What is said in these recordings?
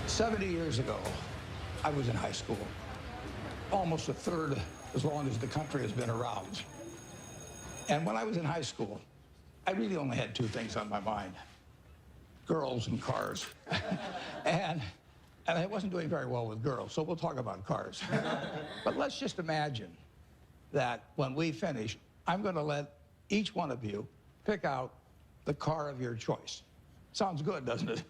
70 years ago, I was in high school, almost a third as long as the country has been around. And when I was in high school, I really only had two things on my mind: girls and cars. and I wasn't doing very well with girls, so we'll talk about cars. But let's just imagine that when we finish, I'm going to let each one of you pick out the car of your choice. Sounds good, doesn't it?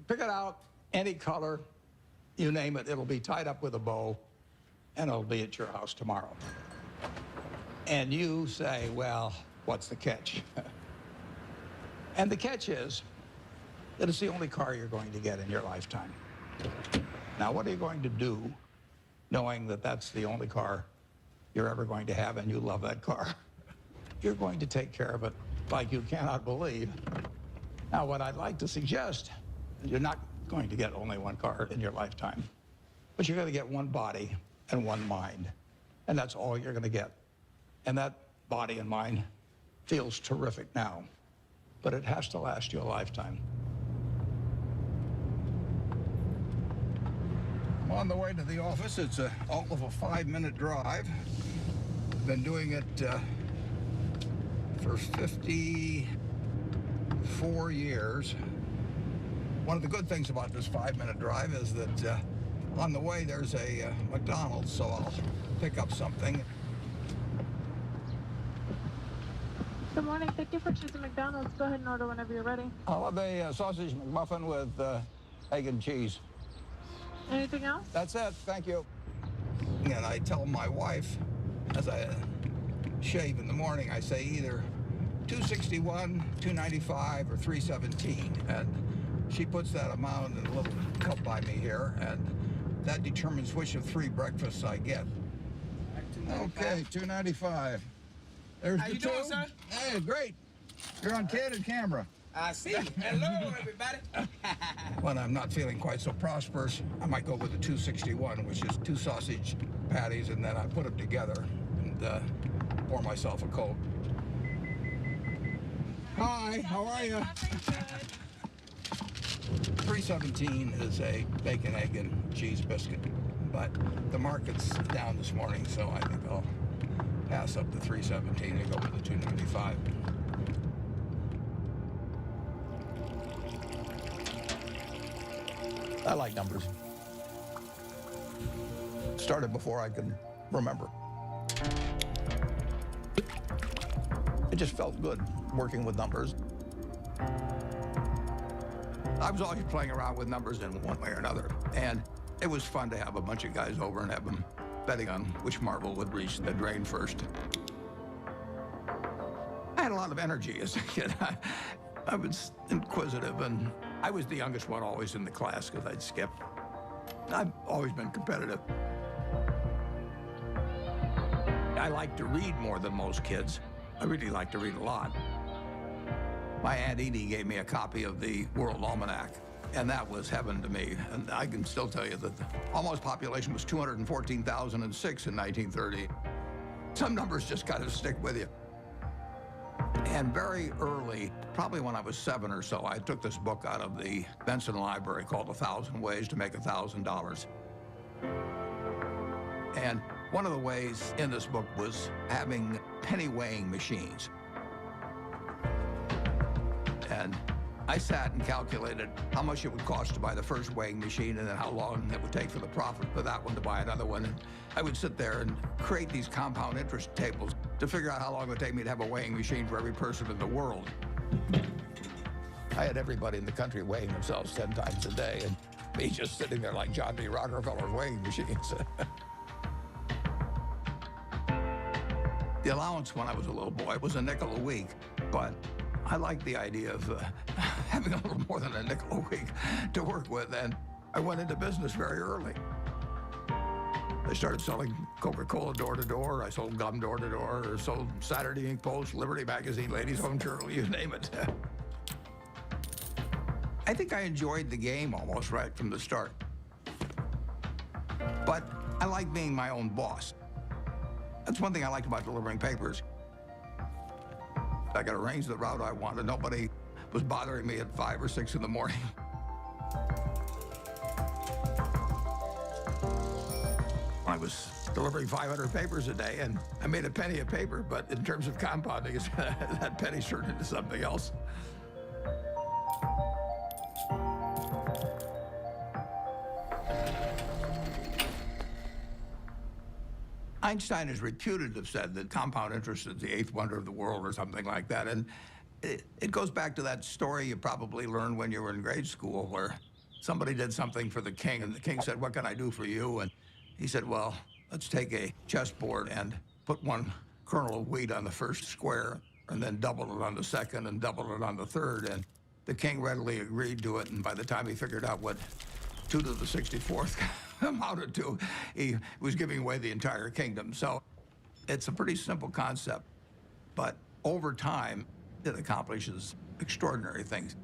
Pick it out, any color, you name it. It'll be tied up with a bow, and it'll be at your house tomorrow. And you say, well, what's the catch? And the catch is that it's the only car you're going to get in your lifetime. Now, what are you going to do knowing that that's the only car you're ever going to have and you love that car? You're going to take care of it like you cannot believe. Now, what I'd like to suggest is you're not going to get only one car in your lifetime, but you're going to get one body and one mind, and that's all you're going to get. And that body and mind feels terrific now, but it has to last you a lifetime. I'm on the way to the office. It's all of a 5-minute drive. I've been doing it for 54 years. One of the good things about this 5-minute drive is that on the way there's a McDonald's, so I'll pick up something. Good morning. Thank you for choosing McDonald's. Go ahead and order whenever you're ready. I'll have a sausage McMuffin with egg and cheese. Anything else? That's it. Thank you. And I tell my wife, as I shave in the morning, I say either 261, 295, or 317. And she puts that amount in a little cup by me here, and that determines which of 3 breakfasts I get. Okay, 295. There's How the you two. doing, sir? Hey, great. You're on candid camera. I see. Hello, everybody. When I'm not feeling quite so prosperous, I might go with the 261, which is 2 sausage patties, and then I put them together and pour myself a Coke. Hi, how are you? 317 is a bacon, egg, and cheese biscuit, but the market's down this morning, so I think I'll pass up the 317 and go with the 295. I like numbers. Started before I could remember. It just felt good working with numbers. I was always playing around with numbers in one way or another, and it was fun to have a bunch of guys over and have them betting on which marble would reach the drain first. I had a lot of energy as a kid. I was inquisitive, and I was the youngest one always in the class because I'd skip. I've always been competitive. I like to read more than most kids. I really like to read a lot. My Aunt Edie gave me a copy of the World Almanac, and that was heaven to me. And I can still tell you that the almost population was 214,006 in 1930. Some numbers just kind of stick with you. And very early, probably when I was 7 or so, I took this book out of the Benson Library called 1,000 Ways to Make $1,000. And one of the ways in this book was having penny weighing machines. And I sat and calculated how much it would cost to buy the first weighing machine and then how long it would take for the profit for that one to buy another one. And I would sit there and create these compound interest tables to figure out how long it would take me to have a weighing machine for every person in the world. I had everybody in the country weighing themselves 10 times a day, and me just sitting there like John D. Rockefeller's weighing machines. The allowance when I was a little boy was a nickel a week, but I liked the idea of having a little more than a nickel a week to work with, and I went into business very early. I started selling Coca-Cola door to door. I sold gum door to door, or sold Saturday Ink Post, Liberty Magazine, Ladies Home Journal, you name it. I think I enjoyed the game almost right from the start. But I like being my own boss. That's one thing I liked about delivering papers. I could arrange the route I wanted. Nobody was bothering me at 5 or 6 in the morning. I was delivering 500 papers a day, and I made a penny a paper, but in terms of compounding, that penny turned into something else. Einstein is reputed to have said that compound interest is the eighth wonder of the world or something like that. And it goes back to that story you probably learned when you were in grade school where somebody did something for the king and the king said, "What can I do for you?" And he said, "Well, let's take a chessboard and put one kernel of wheat on the first square and then double it on the second and double it on the third." And the king readily agreed to it. And by the time he figured out what 2 to the 64th amounted to, he was giving away the entire kingdom. So it's a pretty simple concept, but over time, it accomplishes extraordinary things.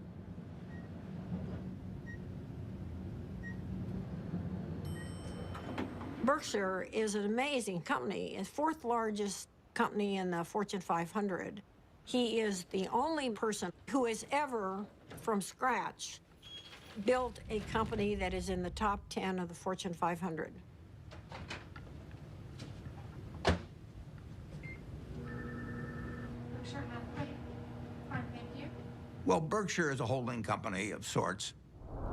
Berkshire is an amazing company. It's fourth largest company in the Fortune 500. He is the only person who has ever, from scratch, built a company that is in the top 10 of the Fortune 500. Berkshire Hathaway. Fine, thank you. Well, Berkshire is a holding company of sorts.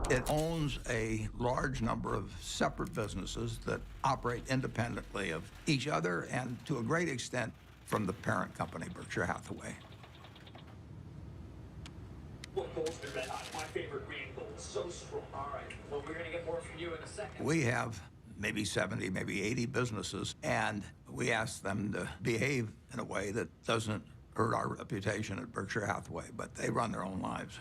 It owns a large number of separate businesses that operate independently of each other and, to a great extent, from the parent company, Berkshire Hathaway. Well, gold's been red hot. My favorite green gold. So strong. All right. Well, we're going to get more from you in a second. We have maybe 70, maybe 80 businesses, and we ask them to behave in a way that doesn't hurt our reputation at Berkshire Hathaway, but they run their own lives.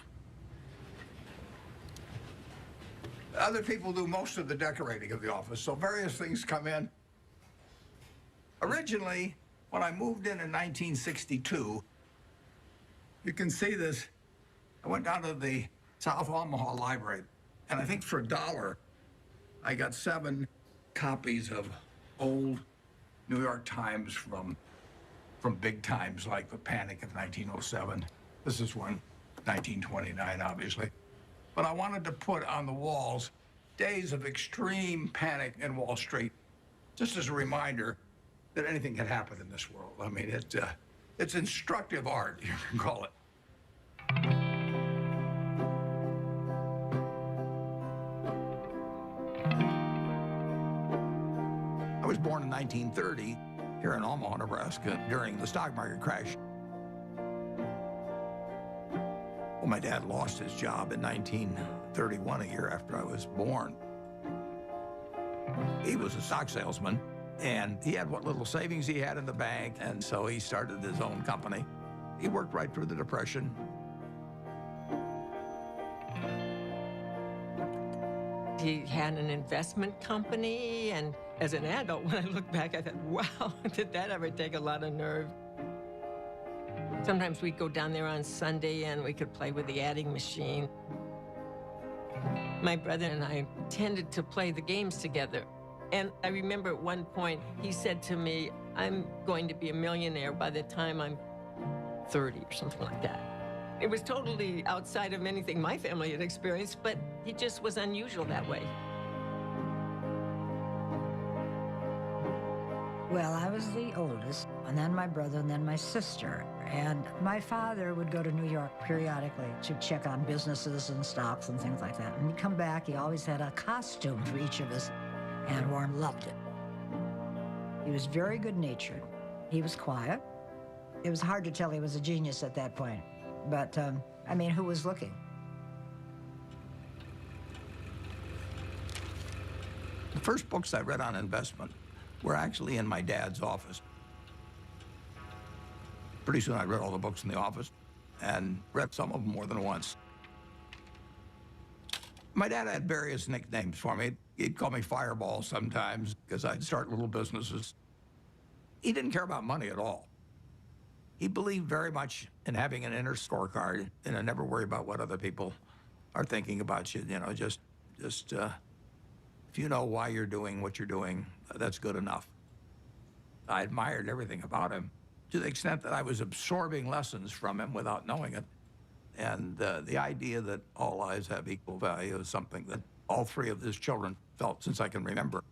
Other people do most of the decorating of the office, so various things come in. Originally, when I moved in 1962, you can see this. I went down to the South Omaha Library, and I think for $1, I got 7 copies of old New York Times from big times like the Panic of 1907. This is one, 1929, obviously. But I wanted to put on the walls days of extreme panic in Wall Street, just as a reminder that anything can happen in this world. I mean, it's instructive art, you can call it. I was born in 1930 here in Omaha, Nebraska, during the stock market crash. Well, my dad lost his job in 1931, a year after I was born. He was a stock salesman, and he had what little savings he had in the bank, and so he started his own company. He worked right through the Depression. He had an investment company, and as an adult, when I look back, I thought, wow, did that ever take a lot of nerve? Sometimes we'd go down there on Sunday and we could play with the adding machine. My brother and I tended to play the games together. And I remember at one point, he said to me, "I'm going to be a millionaire by the time I'm 30 or something like that." It was totally outside of anything my family had experienced, but he just was unusual that way. Well, I was the oldest, and then my brother, and then my sister. And my father would go to New York periodically to check on businesses and stocks and things like that. And he'd come back, he always had a costume for each of us, and Warren loved it. He was very good-natured. He was quiet. It was hard to tell he was a genius at that point. But, I mean, who was looking? The first books I read on investment were actually in my dad's office. Pretty soon I read all the books in the office and read some of them more than once. My dad had various nicknames for me. He'd call me Fireball sometimes because I'd start little businesses. He didn't care about money at all. He believed very much in having an inner scorecard and never worry about what other people are thinking about you. You know, just if you know why you're doing what you're doing, that's good enough. I admired everything about him to the extent that I was absorbing lessons from him without knowing it. And the idea that all lives have equal value is something that all three of his children felt since I can remember.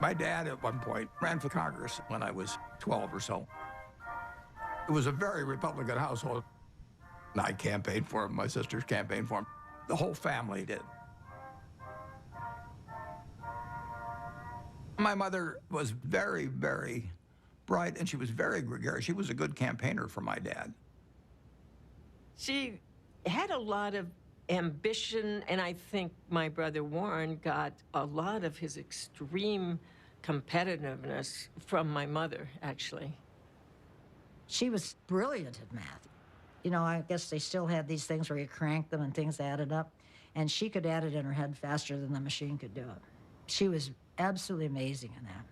My dad, at one point, ran for Congress when I was 12 or so. It was a very Republican household. And I campaigned for him, my sisters campaigned for him. The whole family did. My mother was very, very bright, and she was very gregarious. She was a good campaigner for my dad. She had a lot of ambition, and I think my brother Warren got a lot of his extreme competitiveness from my mother, actually. She was brilliant at math. You know, I guess they still had these things where you crank them and things added up, and she could add it in her head faster than the machine could do it. She was absolutely amazing in that.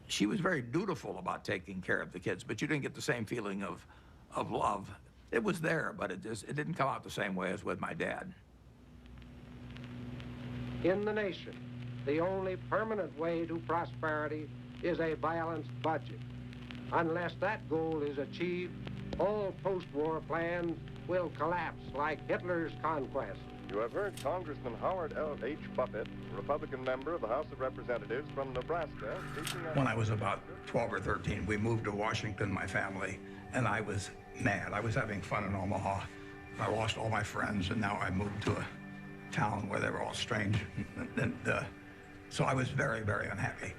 She was very dutiful about taking care of the kids, but you didn't get the same feeling of love. It was there, but it didn't come out the same way as with my dad. In the nation, the only permanent way to prosperity is a balanced budget. Unless that goal is achieved, all post-war plans will collapse like Hitler's conquest. You have heard Congressman Howard L. H. Buffett, Republican member of the House of Representatives from Nebraska, speaking When I was about 12 or 13, we moved to Washington, my family, and I was mad. I was having fun in Omaha. I lost all my friends, and now I moved to a town where they were all strange. So I was very, very unhappy.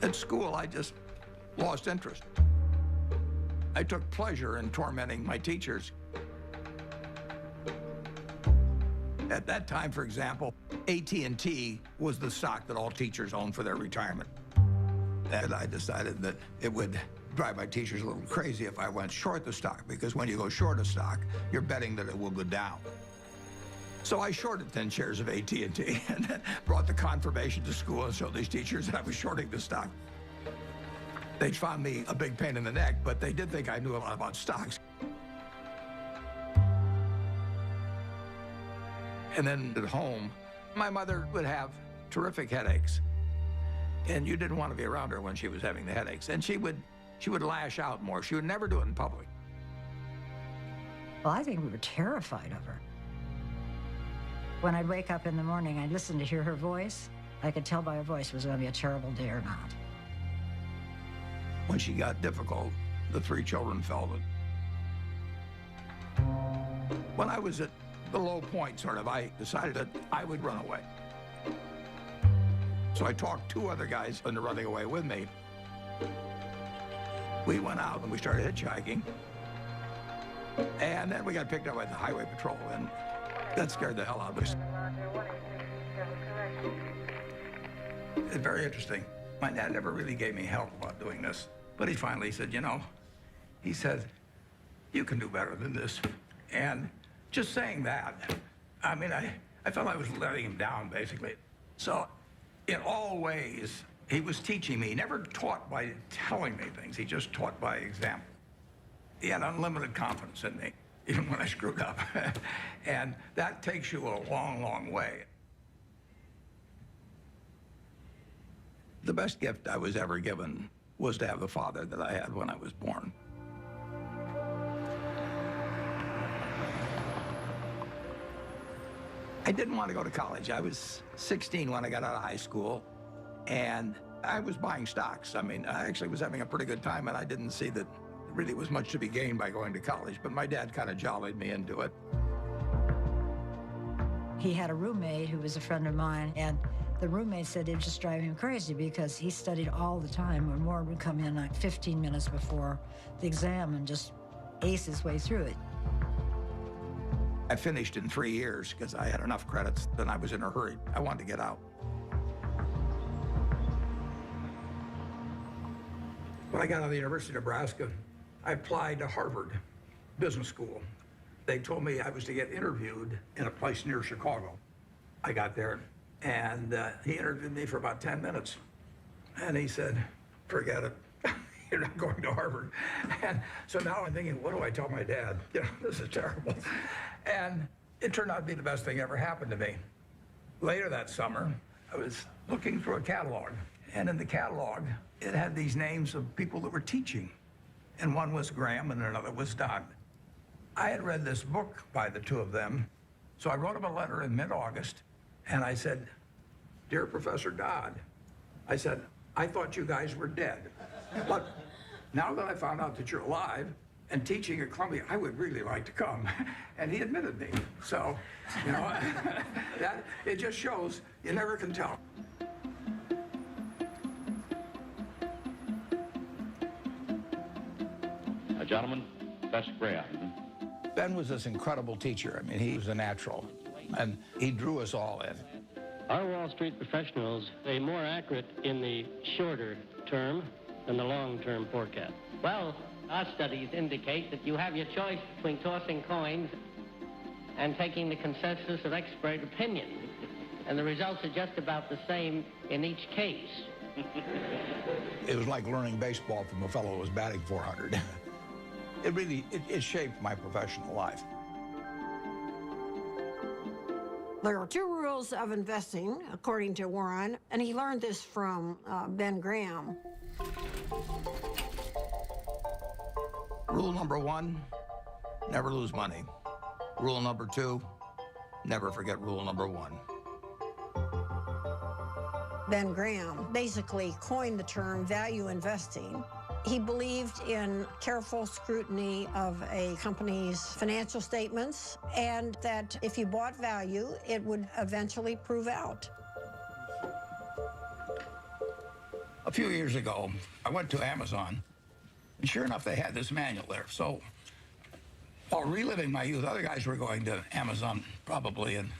At school, I just lost interest. I took pleasure in tormenting my teachers. At that time, for example, AT&T was the stock that all teachers owned for their retirement. And I decided that it would drive my teachers a little crazy if I went short the stock, because when you go short a stock, you're betting that it will go down. So I shorted 10 shares of AT&T and then brought the confirmation to school and showed these teachers that I was shorting the stock. They found me a big pain in the neck, but they did think I knew a lot about stocks. And then at home, my mother would have terrific headaches. And you didn't want to be around her when she was having the headaches. And she would lash out more. She would never do it in public. Well, I think we were terrified of her. When I'd wake up in the morning, I'd listen to hear her voice. I could tell by her voice it was going to be a terrible day or not. When she got difficult, the three children felt it. When I was at the low point, sort of, I decided that I would run away. So I talked two other guys into running away with me. We went out and we started hitchhiking. And then we got picked up by the highway patrol, and that scared the hell out of us. It's very interesting. My dad never really gave me help about doing this, but he finally said, you know, he said, you can do better than this. And just saying that, I mean, I felt I was letting him down, basically. So in all ways, he was teaching me. He never taught by telling me things. He just taught by example. He had unlimited confidence in me, even when I screwed up. And that takes you a long, long way. The best gift I was ever given was to have the father that I had when I was born. I didn't want to go to college. I was 16 when I got out of high school, and I was buying stocks. I mean, I actually was having a pretty good time, and I didn't see that there really was much to be gained by going to college, but my dad kind of jollied me into it. He had a roommate who was a friend of mine, and the roommate said it was just driving him crazy because he studied all the time, and Warren would come in like 15 minutes before the exam and just ace his way through it. I finished in 3 years because I had enough credits, and I was in a hurry. I wanted to get out. When I got out of the University of Nebraska, I applied to Harvard Business School. They told me I was to get interviewed in a place near Chicago. I got there, and he interviewed me for about 10 minutes. And he said, forget it. You're not going to Harvard. And so now I'm thinking, what do I tell my dad? You know, this is terrible. And it turned out to be the best thing ever happened to me. Later that summer, I was looking through a catalog, And in the catalog, it had these names of people that were teaching. And one was Graham and another was Dodd. I had read this book by the two of them, so I wrote him a letter in mid-August, and I said, "Dear Professor Dodd," I said, "I thought you guys were dead. But now that I found out that you're alive and teaching at Columbia, I would really like to come." And he admitted me. So, you know, that it just shows you never can tell. Gentlemen, Professor Graham. Ben was this incredible teacher. I mean, he was a natural, and he drew us all in. Are Wall Street professionals more accurate in the shorter term than the long-term forecast? Well, our studies indicate that you have your choice between tossing coins and taking the consensus of expert opinion. And the results are just about the same in each case. It was like learning baseball from a fellow who was batting 400. It really shaped my professional life. There are two rules of investing, according to Warren, and he learned this from Ben Graham. Rule number one, never lose money. Rule number two, never forget rule number one. Ben Graham basically coined the term value investing. He believed in careful scrutiny of a company's financial statements, and that if you bought value, it would eventually prove out. A few years ago, I went to Amazon, and sure enough, they had this manual there. So, while reliving my youth, other guys were going to Amazon probably and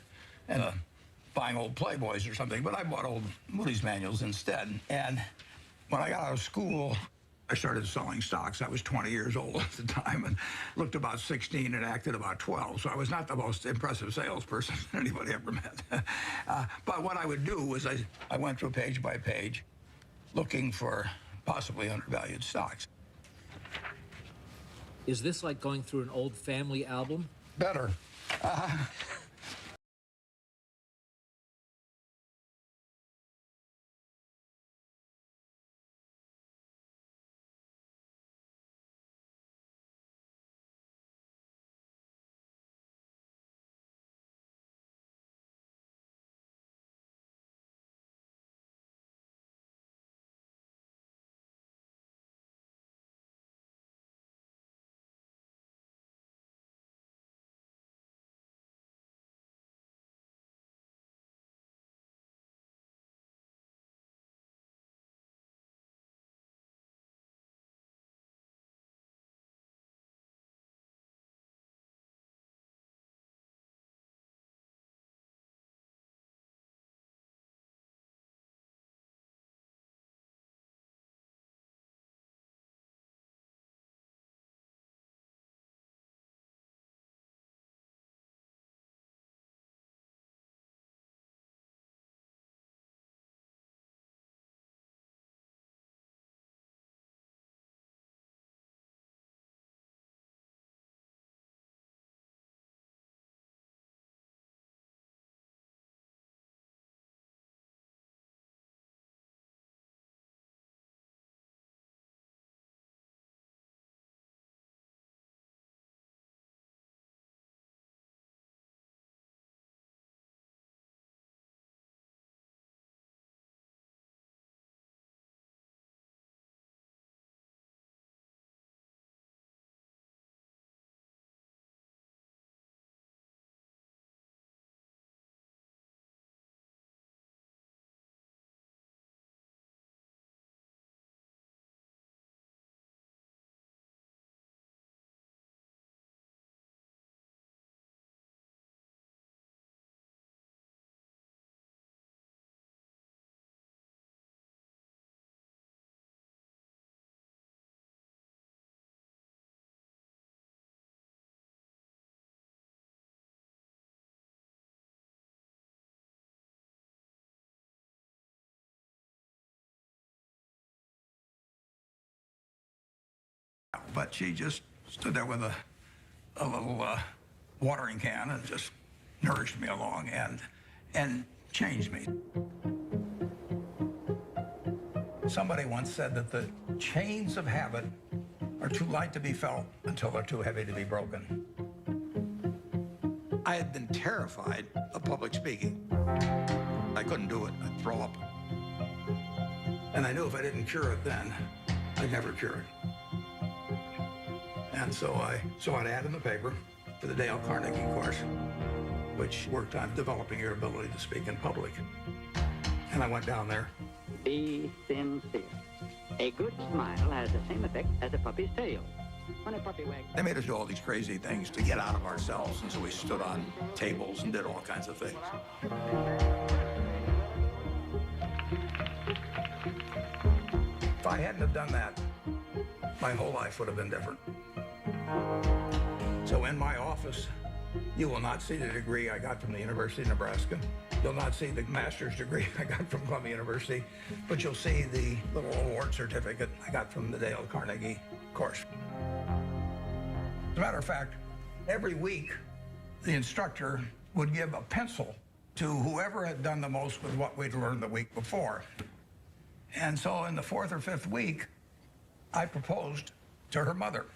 buying old Playboys or something, but I bought old Moody's manuals instead. And when I got out of school, I started selling stocks. I was 20 years old at the time and looked about 16 and acted about 12. So I was not the most impressive salesperson anybody ever met. But what I would do was I went through page by page looking for possibly undervalued stocks. Is this like going through an old family album? Better. But she just stood there with a little watering can and just nourished me along and changed me. Somebody once said that the chains of habit are too light to be felt until they're too heavy to be broken. I had been terrified of public speaking. I couldn't do it. I'd throw up. And I knew if I didn't cure it then, I'd never cure it. And so I saw an ad in the paper for the Dale Carnegie course, which worked on developing your ability to speak in public. And I went down there. Be sincere. A good smile has the same effect as a puppy's tail. When a puppy wags... They made us do all these crazy things to get out of ourselves, and so we stood on tables and did all kinds of things. If I hadn't have done that, my whole life would have been different. So in my office, you will not see the degree I got from the University of Nebraska. You'll not see the master's degree I got from Columbia University, but you'll see the little award certificate I got from the Dale Carnegie course. As a matter of fact, every week, the instructor would give a pencil to whoever had done the most with what we'd learned the week before. And so in the fourth or fifth week, I proposed to her mother,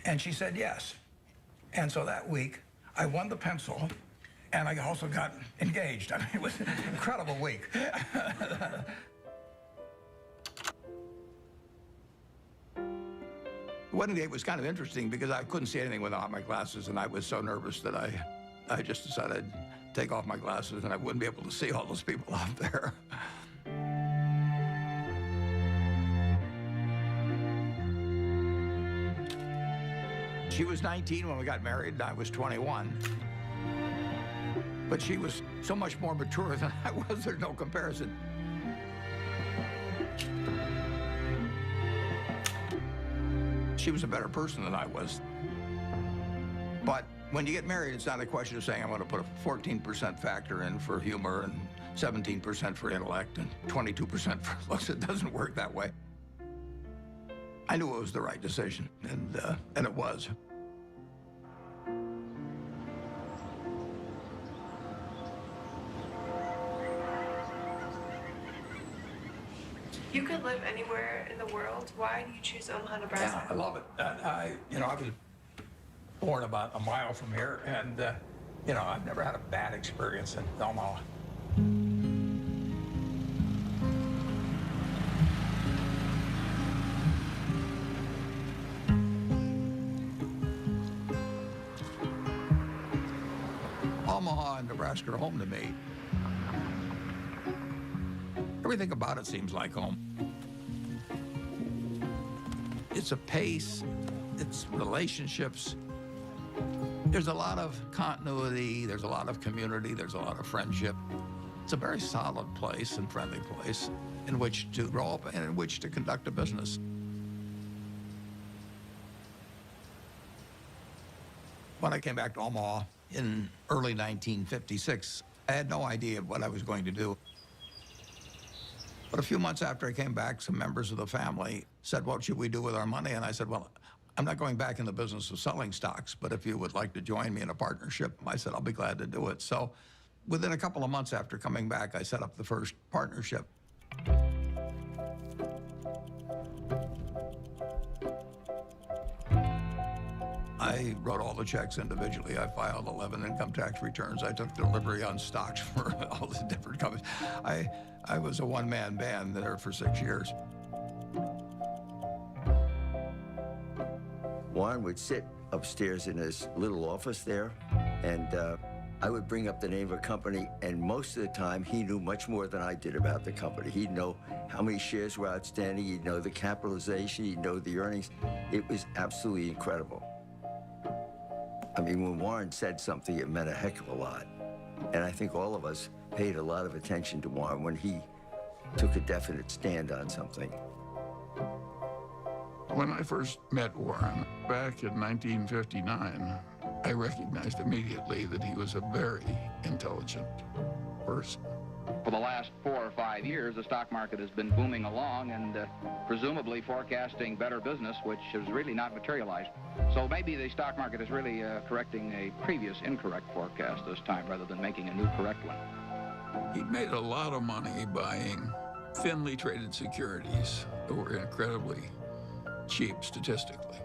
and she said yes. And so that week, I won the pencil, and I also got engaged. I mean, it was an incredible week. Wedding day was kind of interesting because I couldn't see anything without my glasses, and I was so nervous that I just decided I'd take off my glasses and I wouldn't be able to see all those people out there. She was 19 when we got married, and I was 21. But she was so much more mature than I was, there's no comparison. She was a better person than I was. But when you get married, it's not a question of saying I'm going to put a 14% factor in for humor and 17% for intellect and 22% for looks. It doesn't work that way. I knew it was the right decision, and it was. You could live anywhere in the world. Why do you choose Omaha, Nebraska? Yeah, I love it. I was born about a mile from here, and I've never had a bad experience in Omaha. Omaha and Nebraska are home to me. Everything about it seems like home. It's a pace, it's relationships. There's a lot of continuity, there's a lot of community, there's a lot of friendship. It's a very solid place and friendly place in which to grow up and in which to conduct a business. When I came back to Omaha in early 1956, I had no idea what I was going to do. But a few months after I came back, some members of the family said, what should we do with our money? And I said, well, I'm not going back in the business of selling stocks, but if you would like to join me in a partnership, I said, I'll be glad to do it. So within a couple of months after coming back, I set up the first partnership. I wrote all the checks individually. I filed 11 income tax returns. I took delivery on stocks for all the different companies. I was a one-man band there for 6 years. Warren would sit upstairs in his little office there, and I would bring up the name of a company, and most of the time, he knew much more than I did about the company. He'd know how many shares were outstanding, he'd know the capitalization, he'd know the earnings. It was absolutely incredible. I mean, when Warren said something, it meant a heck of a lot. And I think all of us paid a lot of attention to Warren when he took a definite stand on something. When I first met Warren back in 1959, I recognized immediately that he was a very intelligent person. For the last 4 or 5 years, the stock market has been booming along and presumably forecasting better business, which has really not materialized. So maybe the stock market is really correcting a previous incorrect forecast this time rather than making a new correct one. He made a lot of money buying thinly traded securities that were incredibly cheap statistically.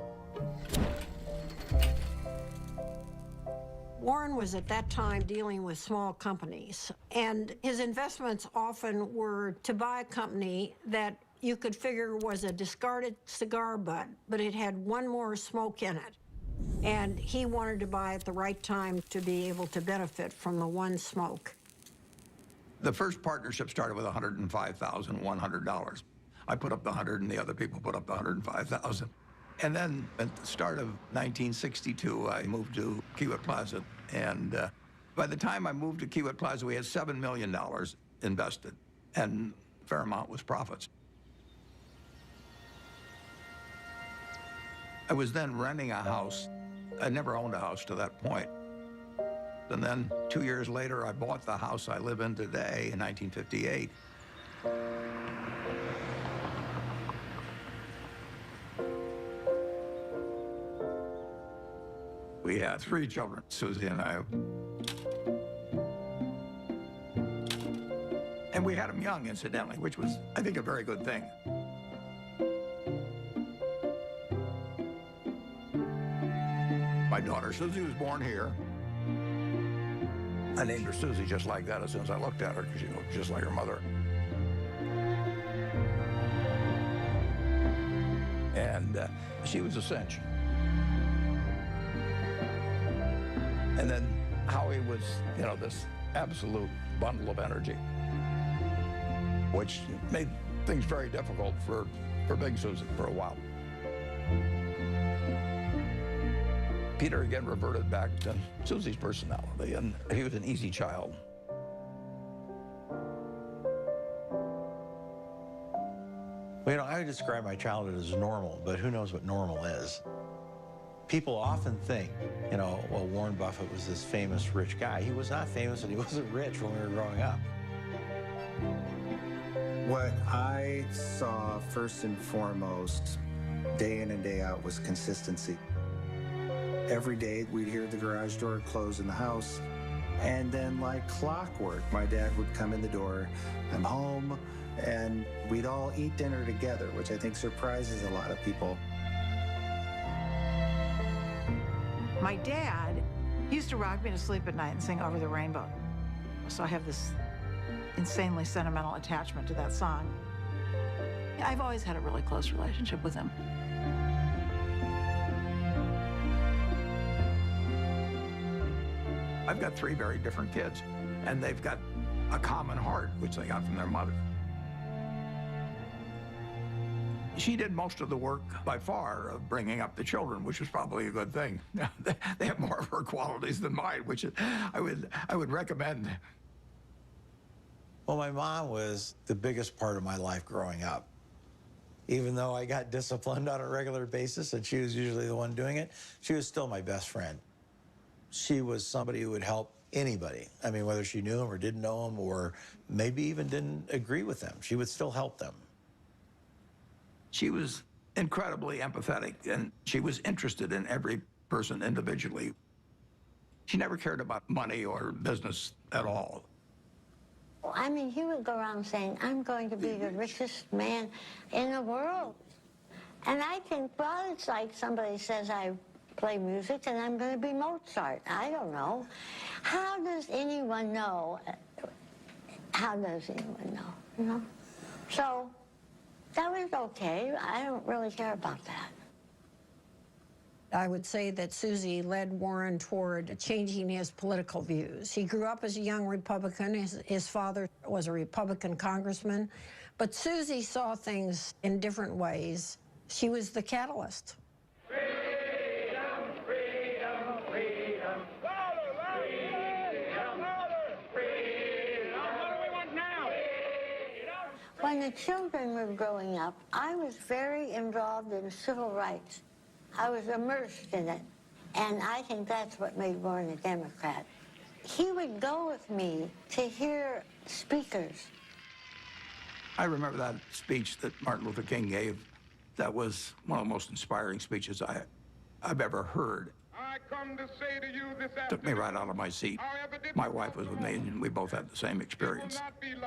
Warren was at that time dealing with small companies, and his investments often were to buy a company that you could figure was a discarded cigar butt, but it had one more smoke in it. And he wanted to buy at the right time to be able to benefit from the one smoke. The first partnership started with $105,100. I put up the 100 and the other people put up the 105,000. And then at the start of 1962, I moved to Kiewit Plaza. And by the time I moved to Kiewit Plaza, we had $7 million invested, and a fair amount was profits. I was then renting a house. I never owned a house to that point. And then 2 years later, I bought the house I live in today in 1958. We had 3 children, Susie and I. And we had them young, incidentally, which was, I think, a very good thing. My daughter Susie was born here. I named her Susie just like that as soon as I looked at her, because she looked just like her mother. And she was a cinch. And then Howie was, you know, this absolute bundle of energy, which made things very difficult for Big Susie for a while. Peter again reverted back to Susie's personality, and he was an easy child. Well, you know, I would describe my childhood as normal, but who knows what normal is? People often think, you know, well, Warren Buffett was this famous rich guy. He was not famous and he wasn't rich when we were growing up. What I saw first and foremost, day in and day out, was consistency. Every day we'd hear the garage door close in the house, and then like clockwork, my dad would come in the door, I'm home, and we'd all eat dinner together, which I think surprises a lot of people. My dad used to rock me to sleep at night and sing Over the Rainbow. So I have this insanely sentimental attachment to that song. I've always had a really close relationship with him. I've got 3 very different kids, and they've got a common heart, which they got from their mother. She did most of the work, by far, of bringing up the children, which was probably a good thing. They have more of her qualities than mine, which I would recommend. Well, my mom was the biggest part of my life growing up. Even though I got disciplined on a regular basis, and she was usually the one doing it, she was still my best friend. She was somebody who would help anybody. I mean, whether she knew them or didn't know them, or maybe even didn't agree with them, she would still help them. She was incredibly empathetic, and she was interested in every person individually. She never cared about money or business at all. I mean, he would go around saying, I'm going to be the richest man in the world. And I think, well, it's like somebody says I play music and I'm going to be Mozart. I don't know. How does anyone know? How does anyone know, you know? So that was okay. I don't really care about that. I would say that Susie led Warren toward changing his political views. He grew up as a young Republican. His father was a Republican congressman. But Susie saw things in different ways. She was the catalyst. When the children were growing up, I was very involved in civil rights. I was immersed in it, and I think that's what made Warren a Democrat. He would go with me to hear speakers. I remember that speech that Martin Luther King gave. That was one of the most inspiring speeches I've ever heard. I come to say to you this afternoon, Took me right out of my seat. My wife was with me, and we both had the same experience. It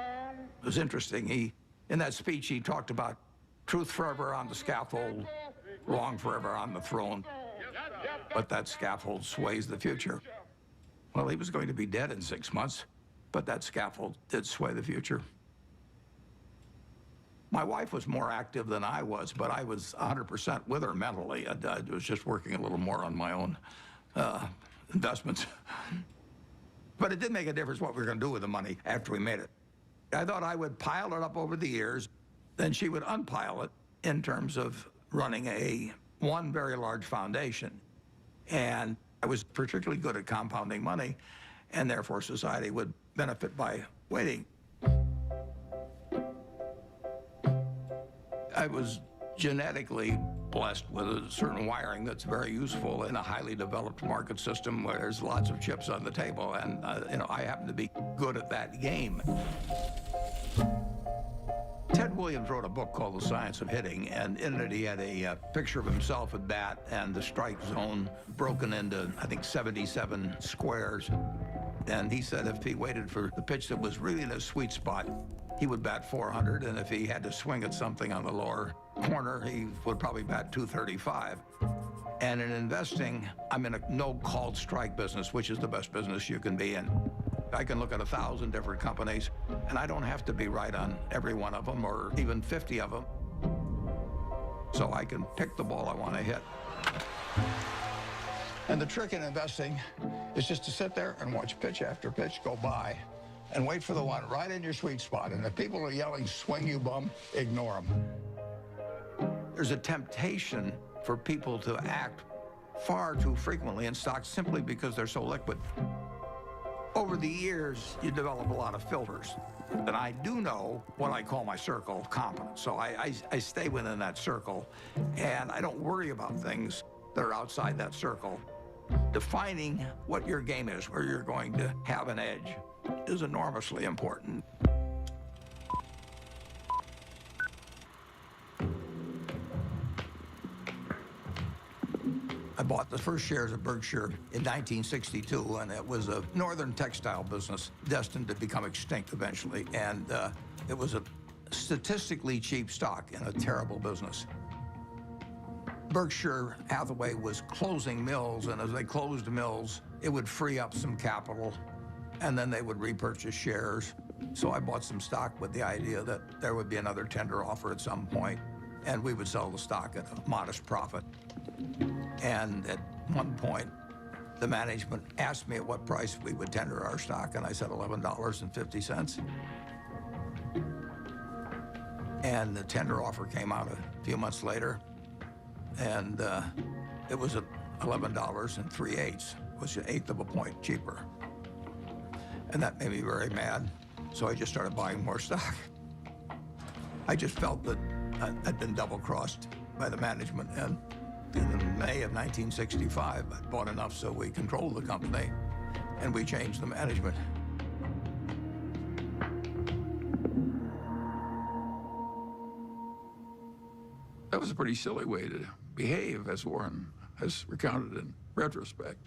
was interesting. He In that speech, he talked about truth forever on the scaffold, wrong forever on the throne, but that scaffold sways the future. Well, he was going to be dead in 6 months, but that scaffold did sway the future. My wife was more active than I was, but I was 100% with her mentally. I was just working a little more on my own investments. But it did make a difference what we were going to do with the money after we made it. I thought I would pile it up over the years, then she would unpile it in terms of running one very large foundation. And I was particularly good at compounding money, and therefore society would benefit by waiting. I was genetically blessed with a certain wiring that's very useful in a highly developed market system where there's lots of chips on the table, and I happen to be good at that game. Ted Williams wrote a book called The Science of Hitting, and in it he had a picture of himself at bat and the strike zone broken into, I think, 77 squares. And he said if he waited for the pitch that was really in his sweet spot, he would bat 400, and if he had to swing at something on the lower corner, he would probably bat 235. And in investing, I'm in a no-called strike business, which is the best business you can be in. I can look at 1,000 different companies, and I don't have to be right on every one of them, or even 50 of them. So I can pick the ball I want to hit. And the trick in investing is just to sit there and watch pitch after pitch go by and wait for the one right in your sweet spot. And if people are yelling, swing you bum, ignore them. There's a temptation for people to act far too frequently in stocks simply because they're so liquid. Over the years, you develop a lot of filters. And I do know what I call my circle of competence. So I stay within that circle, and I don't worry about things that are outside that circle. Defining what your game is, where you're going to have an edge, is enormously important. I bought the first shares of Berkshire in 1962, and it was a northern textile business destined to become extinct eventually. And it was a statistically cheap stock in a terrible business. Berkshire Hathaway was closing mills, and as they closed mills, it would free up some capital, and then they would repurchase shares. So I bought some stock with the idea that there would be another tender offer at some point, and we would sell the stock at a modest profit. And at one point, the management asked me at what price we would tender our stock, and I said $11.50. And the tender offer came out a few months later, and it was at $11 3/8, which was 1/8 of a point cheaper. And that made me very mad, so I just started buying more stock. I just felt that I'd been double-crossed by the management, and in May of 1965, I bought enough so we controlled the company, and we changed the management. That was a pretty silly way to behave, as Warren has recounted in retrospect.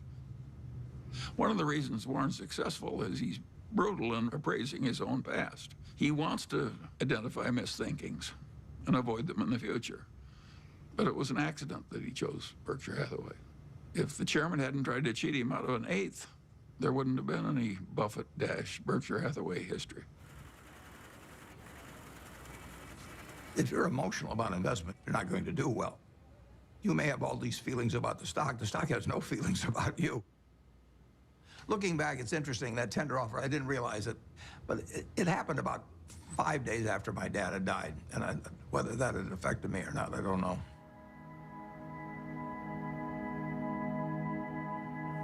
One of the reasons Warren's successful is he's brutal in appraising his own past. He wants to identify misthinkings and avoid them in the future. But it was an accident that he chose Berkshire Hathaway. If the chairman hadn't tried to cheat him out of an 1/8, there wouldn't have been any Buffett-Berkshire Hathaway history. If you're emotional about investment, you're not going to do well. You may have all these feelings about the stock has no feelings about you. Looking back, it's interesting, that tender offer, I didn't realize it, but it happened about 5 days after my dad had died, and whether that had affected me or not, I don't know.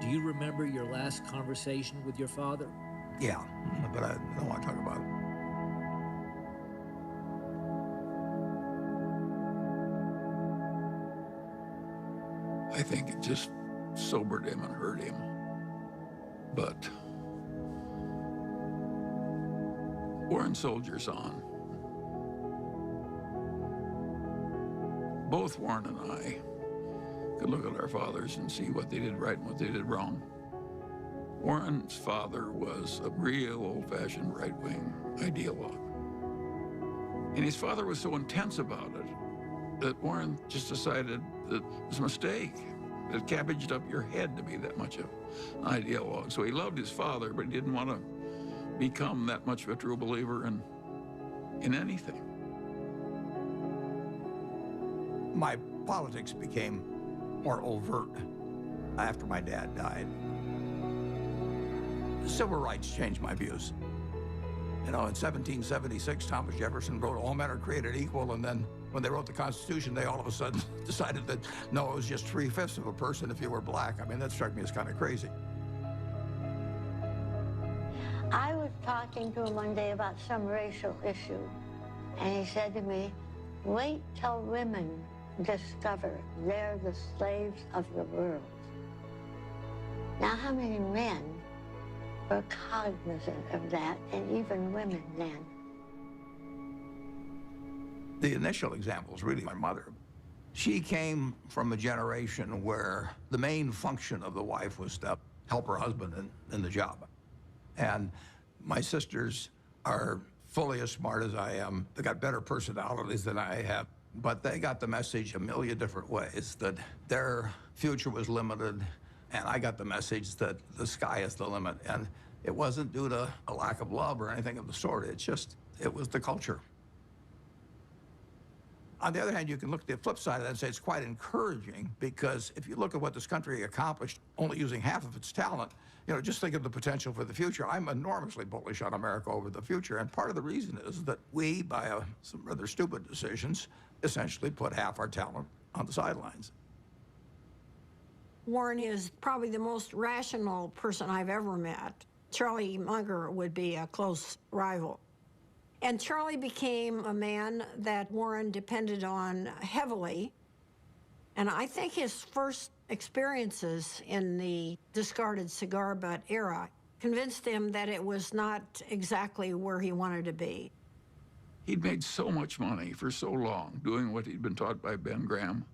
Do you remember your last conversation with your father? Yeah, but I don't want to talk about it. I think it just sobered him and hurt him. But Warren soldiers on. Both Warren and I could look at our fathers and see what they did right and what they did wrong. Warren's father was a real old-fashioned right-wing ideologue. And his father was so intense about it that Warren just decided that it was a mistake. It cabbaged up your head to be that much of an ideologue. So he loved his father, but he didn't want to become that much of a true believer in anything. My politics became more overt after my dad died. Civil rights changed my views. You know, in 1776, Thomas Jefferson wrote, all men are created equal, and then when they wrote the Constitution, they all of a sudden decided that, no, it was just 3/5 of a person if you were black. I mean, that struck me as kind of crazy. I was talking to him one day about some racial issue, and he said to me, wait till women discover they're the slaves of the world. Now, how many men were cognizant of that, and even women then? The initial example is really my mother. She came from a generation where the main function of the wife was to help her husband in the job. And my sisters are fully as smart as I am. They got better personalities than I have, but they got the message a million different ways that their future was limited, and I got the message that the sky is the limit. And it wasn't due to a lack of love or anything of the sort. It's just, it was the culture. On the other hand, you can look at the flip side of that and say it's quite encouraging, because if you look at what this country accomplished only using half of its talent, you know, just think of the potential for the future. I'm enormously bullish on America over the future, and part of the reason is that we, by some rather stupid decisions, essentially put half our talent on the sidelines. Warren is probably the most rational person I've ever met. Charlie Munger would be a close rival. And Charlie became a man that Warren depended on heavily. And I think his first experiences in the discarded cigar butt era convinced him that it was not exactly where he wanted to be. He'd made so much money for so long doing what he'd been taught by Ben Graham,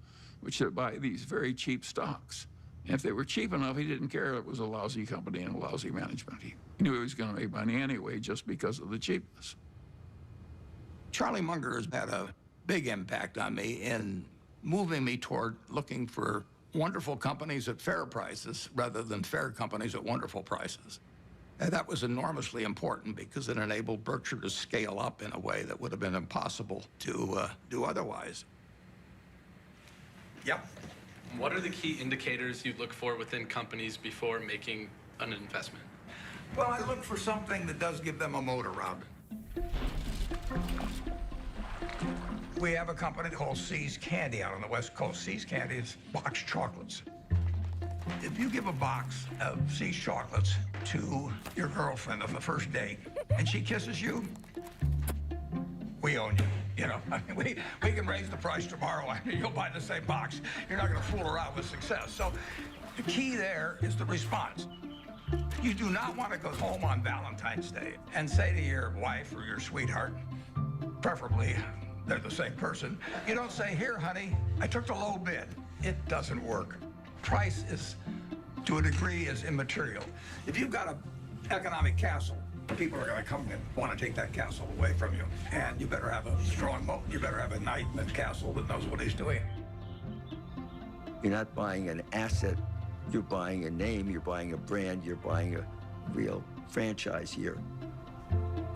which is to buy these very cheap stocks. And if they were cheap enough, he didn't care if it was a lousy company and a lousy management. He knew he was going to make money anyway just because of the cheapness. Charlie Munger has had a big impact on me in moving me toward looking for wonderful companies at fair prices rather than fair companies at wonderful prices. And that was enormously important because it enabled Berkshire to scale up in a way that would have been impossible to do otherwise. Yep. What are the key indicators you look for within companies before making an investment? Well, I look for something that does give them a moat around it. We have a company called See's Candy out on the West Coast. See's Candy is boxed chocolates. If you give a box of See's chocolates to your girlfriend on the first date and she kisses you, we own you. You know, I mean, we can raise the price tomorrow and you'll buy the same box. You're not going to fool around with success. So the key there is the response. You do not want to go home on Valentine's Day and say to your wife or your sweetheart, preferably they're the same person, you don't say, here, honey, I took the low bid. It doesn't work. Price is, to a degree, is immaterial. If you've got an economic castle, people are going to come and want to take that castle away from you. And you better have a strong moat. You better have a knight in the castle that knows what he's doing. You're not buying an asset. You're buying a name. You're buying a brand. You're buying a real franchise here.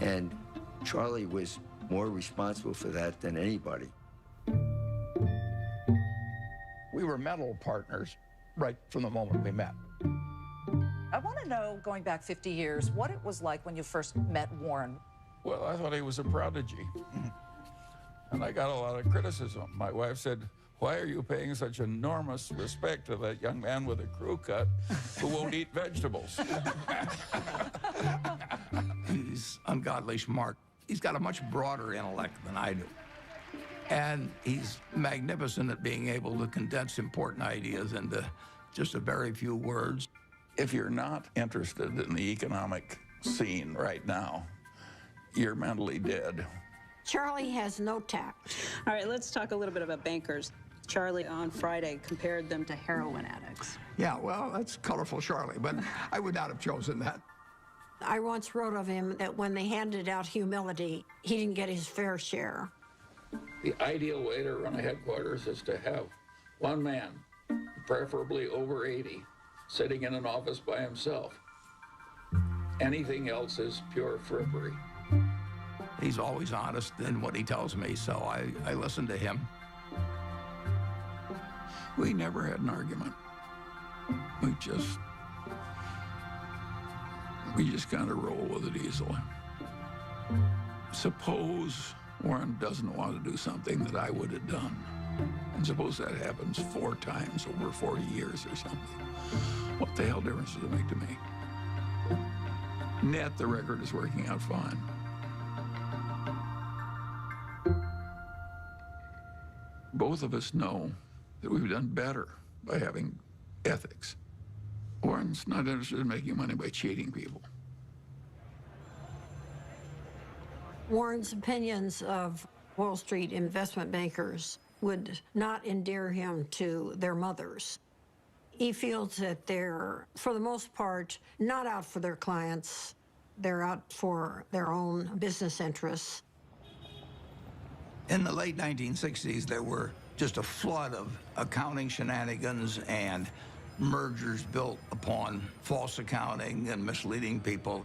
And Charlie was more responsible for that than anybody. We were mental partners right from the moment we met. I want to know, going back 50 years, what it was like when you first met Warren. Well, I thought he was a prodigy. And I got a lot of criticism. My wife said, why are you paying such enormous respect to that young man with a crew cut who won't eat vegetables? He's ungodly smart. He's got a much broader intellect than I do. And he's magnificent at being able to condense important ideas into just a very few words. If you're not interested in the economic scene right now, you're mentally dead. Charlie has no tact. All right, let's talk a little bit about bankers. Charlie on Friday compared them to heroin addicts. Yeah, well, that's colorful, Charlie, but I would not have chosen that. I once wrote of him that when they handed out humility, he didn't get his fair share. The ideal way to run a headquarters is to have one man, preferably over 80, sitting in an office by himself. Anything else is pure frippery. He's always honest in what he tells me, so I listen to him. We never had an argument. We just kind of roll with it easily. Suppose Warren doesn't want to do something that I would have done. And suppose that happens 4 times over 40 years or something. What the hell difference does it make to me? Net, the record is working out fine. Both of us know that we've done better by having ethics. Warren's not interested in making money by cheating people. Warren's opinions of Wall Street investment bankers would not endear him to their mothers. He feels that they're, for the most part, not out for their clients. They're out for their own business interests. In the late 1960s, there were just a flood of accounting shenanigans and mergers built upon false accounting and misleading people.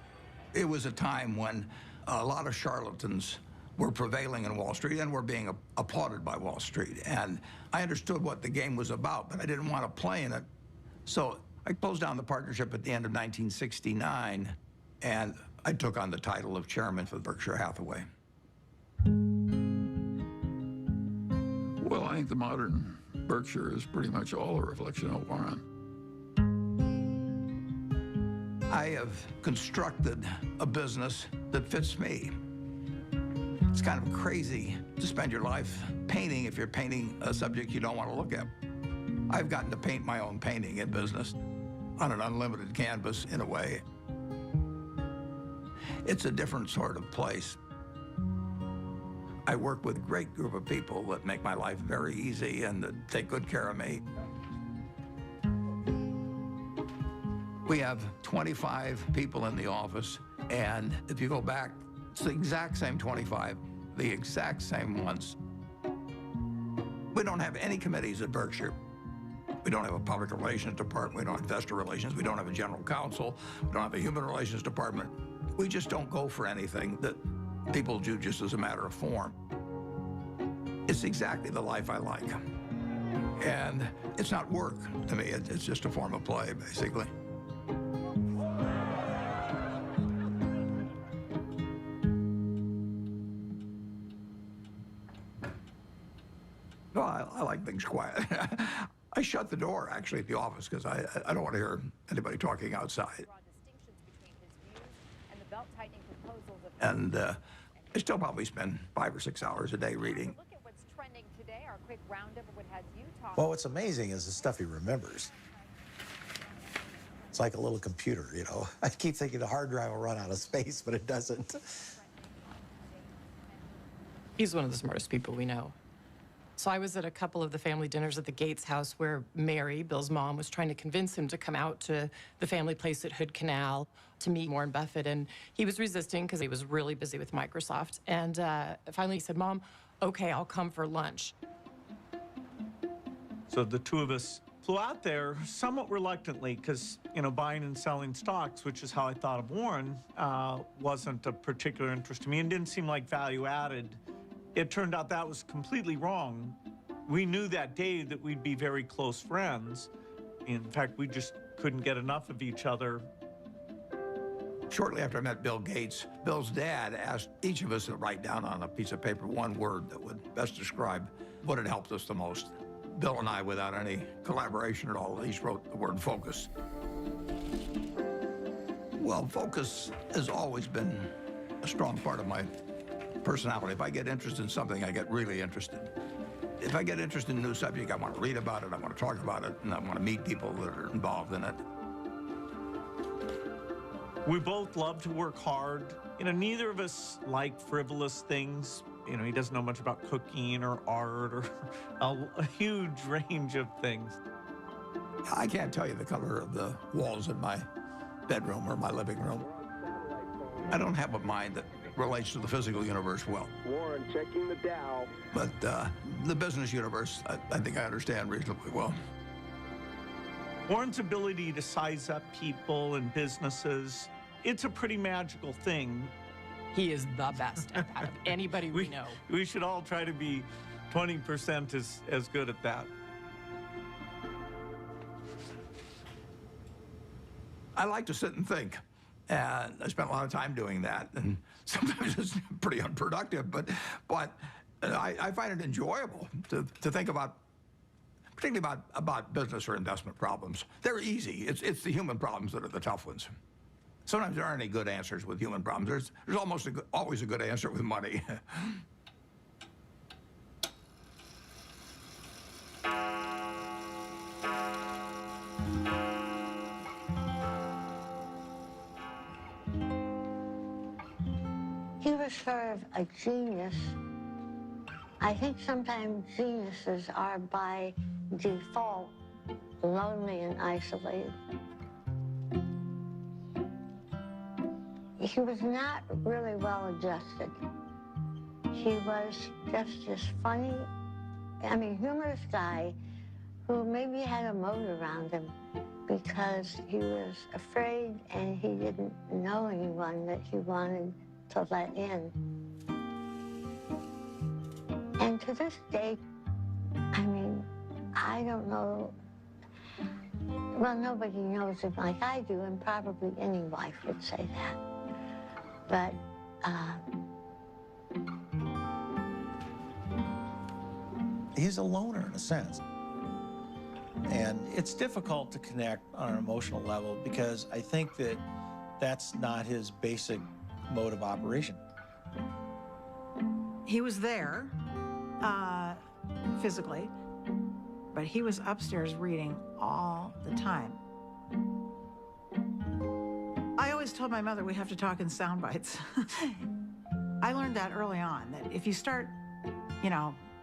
It was a time when a lot of charlatans were prevailing in Wall Street and were being applauded by Wall Street. And I understood what the game was about, but I didn't want to play in it. So I closed down the partnership at the end of 1969, and I took on the title of chairman for Berkshire Hathaway. Well, I think the modern Berkshire is pretty much all a reflection of Warren. I have constructed a business that fits me. It's kind of crazy to spend your life painting if you're painting a subject you don't want to look at. I've gotten to paint my own painting in business on an unlimited canvas, in a way. It's a different sort of place. I work with a great group of people that make my life very easy and that take good care of me. We have 25 people in the office, and if you go back, it's the exact same 25, the exact same ones. We don't have any committees at Berkshire. We don't have a public relations department. We don't have investor relations. We don't have a general counsel. We don't have a human relations department. We just don't go for anything that people do just as a matter of form. It's exactly the life I like. And it's not work to me. It's just a form of play, basically. Well, I like things quiet. I shut the door, actually, at the office because I don't want to hear anybody talking outside. And I still probably spend 5 or 6 hours a day reading. Look at what's trending today. Our quick roundup of what has you talking. Well, what's amazing is the stuff he remembers. It's like a little computer, you know. I keep thinking the hard drive will run out of space, but it doesn't. He's one of the smartest people we know. So I was at a couple of the family dinners at the Gates house where Mary, Bill's mom, was trying to convince him to come out to the family place at Hood Canal to meet Warren Buffett. And he was resisting because he was really busy with Microsoft. And finally he said, "Mom, okay, I'll come for lunch." So the two of us flew out there somewhat reluctantly because, you know, buying and selling stocks, which is how I thought of Warren, wasn't a particular interest to me and didn't seem like value added. It turned out that was completely wrong. We knew that day that we'd be very close friends. In fact, we just couldn't get enough of each other. Shortly after I met Bill Gates, Bill's dad asked each of us to write down on a piece of paper one word that would best describe what had helped us the most. Bill and I, without any collaboration at all, each wrote the word focus. Well, focus has always been a strong part of my personality. If I get interested in something, I get really interested. If I get interested in a new subject, I want to read about it, I want to talk about it, and I want to meet people that are involved in it. We both love to work hard. You know, neither of us like frivolous things. You know, he doesn't know much about cooking or art or a huge range of things. I can't tell you the color of the walls in my bedroom or my living room. I don't have a mind that relates to the physical universe well. Warren checking the Dow. But the business universe, I think I understand reasonably well. Warren's ability to size up people and businesses, it's a pretty magical thing. He is the best at that of anybody we know. We should all try to be 20% as good at that. I like to sit and think. And I spent a lot of time doing that. And sometimes it's pretty unproductive, but I find it enjoyable to think about, particularly about business or investment problems. They're easy. It's the human problems that are the tough ones. Sometimes there aren't any good answers with human problems. There's almost always a good answer with money. He was sort of a genius. I think sometimes geniuses are by default lonely and isolated. He was not really well adjusted. He was just this funny, humorous guy who maybe had a moat around him because he was afraid and he didn't know anyone that he wanted to let in. And to this day, I don't know, well, nobody knows him like I do, and probably any wife would say that. But, he's a loner in a sense. And it's difficult to connect on an emotional level because I think that that's not his basic mode of operation. He was there physically, but he was upstairs reading all the time. I always told my mother we have to talk in sound bites. I learned that early on, that if you start,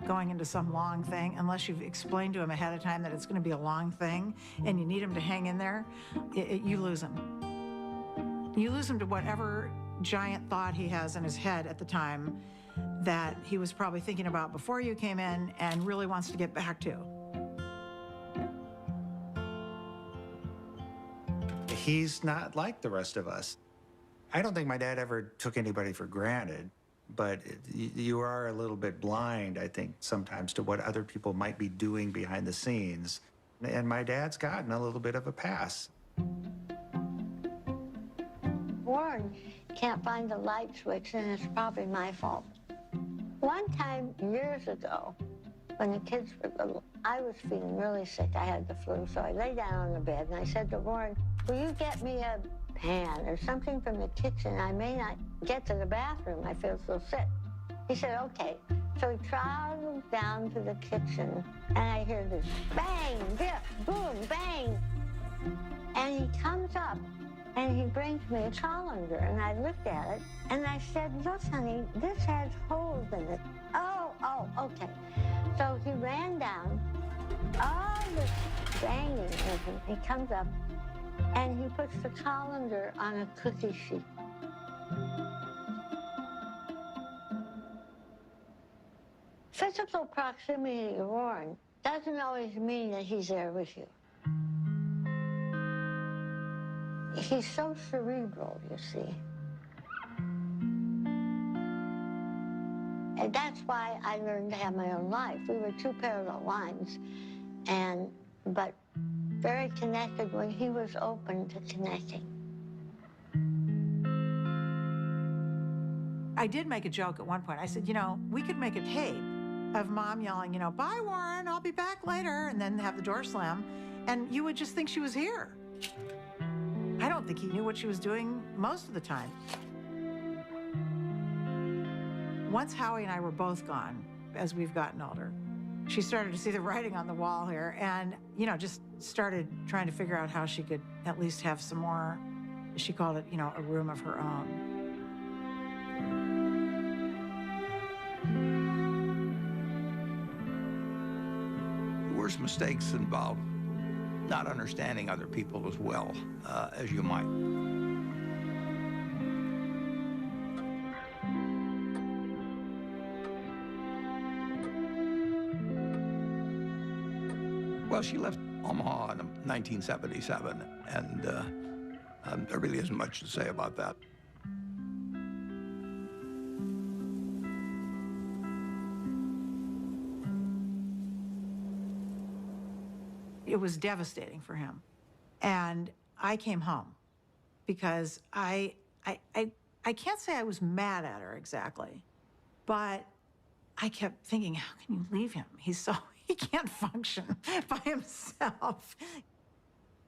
going into some long thing, unless you've explained to him ahead of time that it's going to be a long thing and you need him to hang in there, you lose him. You lose him to whatever giant thought he has in his head at the time that he was probably thinking about before you came in and really wants to get back to. He's not like the rest of us. I don't think my dad ever took anybody for granted, but you are a little bit blind, I think, sometimes to what other people might be doing behind the scenes. And my dad's gotten a little bit of a pass. Warren can't find the light switch, and it's probably my fault. One time, years ago, when the kids were little, I was feeling really sick. I had the flu, so I lay down on the bed, and I said to Warren, will you get me a pan or something from the kitchen? I may not get to the bathroom. I feel so sick. He said, okay. So he trotted down to the kitchen, and I hear this bang, dip, boom, bang. And he comes up, and he brings me a colander, and I looked at it, and I said, look, honey, this has holes in it. Oh, okay. So he ran down, all this banging, he comes up, and he puts the colander on a cookie sheet. Physical proximity to Warren doesn't always mean that he's there with you. He's so cerebral, you see. And that's why I learned to have my own life. We were two parallel lines, but very connected when he was open to connecting. I did make a joke at one point. I said, we could make a tape of Mom yelling, bye, Warren, I'll be back later, and then have the door slam, and you would just think she was here. I don't think he knew what she was doing most of the time. Once Howie and I were both gone, as we've gotten older, she started to see the writing on the wall here and, just started trying to figure out how she could at least have some more, she called it, a room of her own. The worst mistakes involve not understanding other people as well as you might. Well, she left Omaha in 1977, and there really isn't much to say about that. It was devastating for him. And I came home because I can't say I was mad at her exactly, but I kept thinking, how can you leave him? He can't function by himself.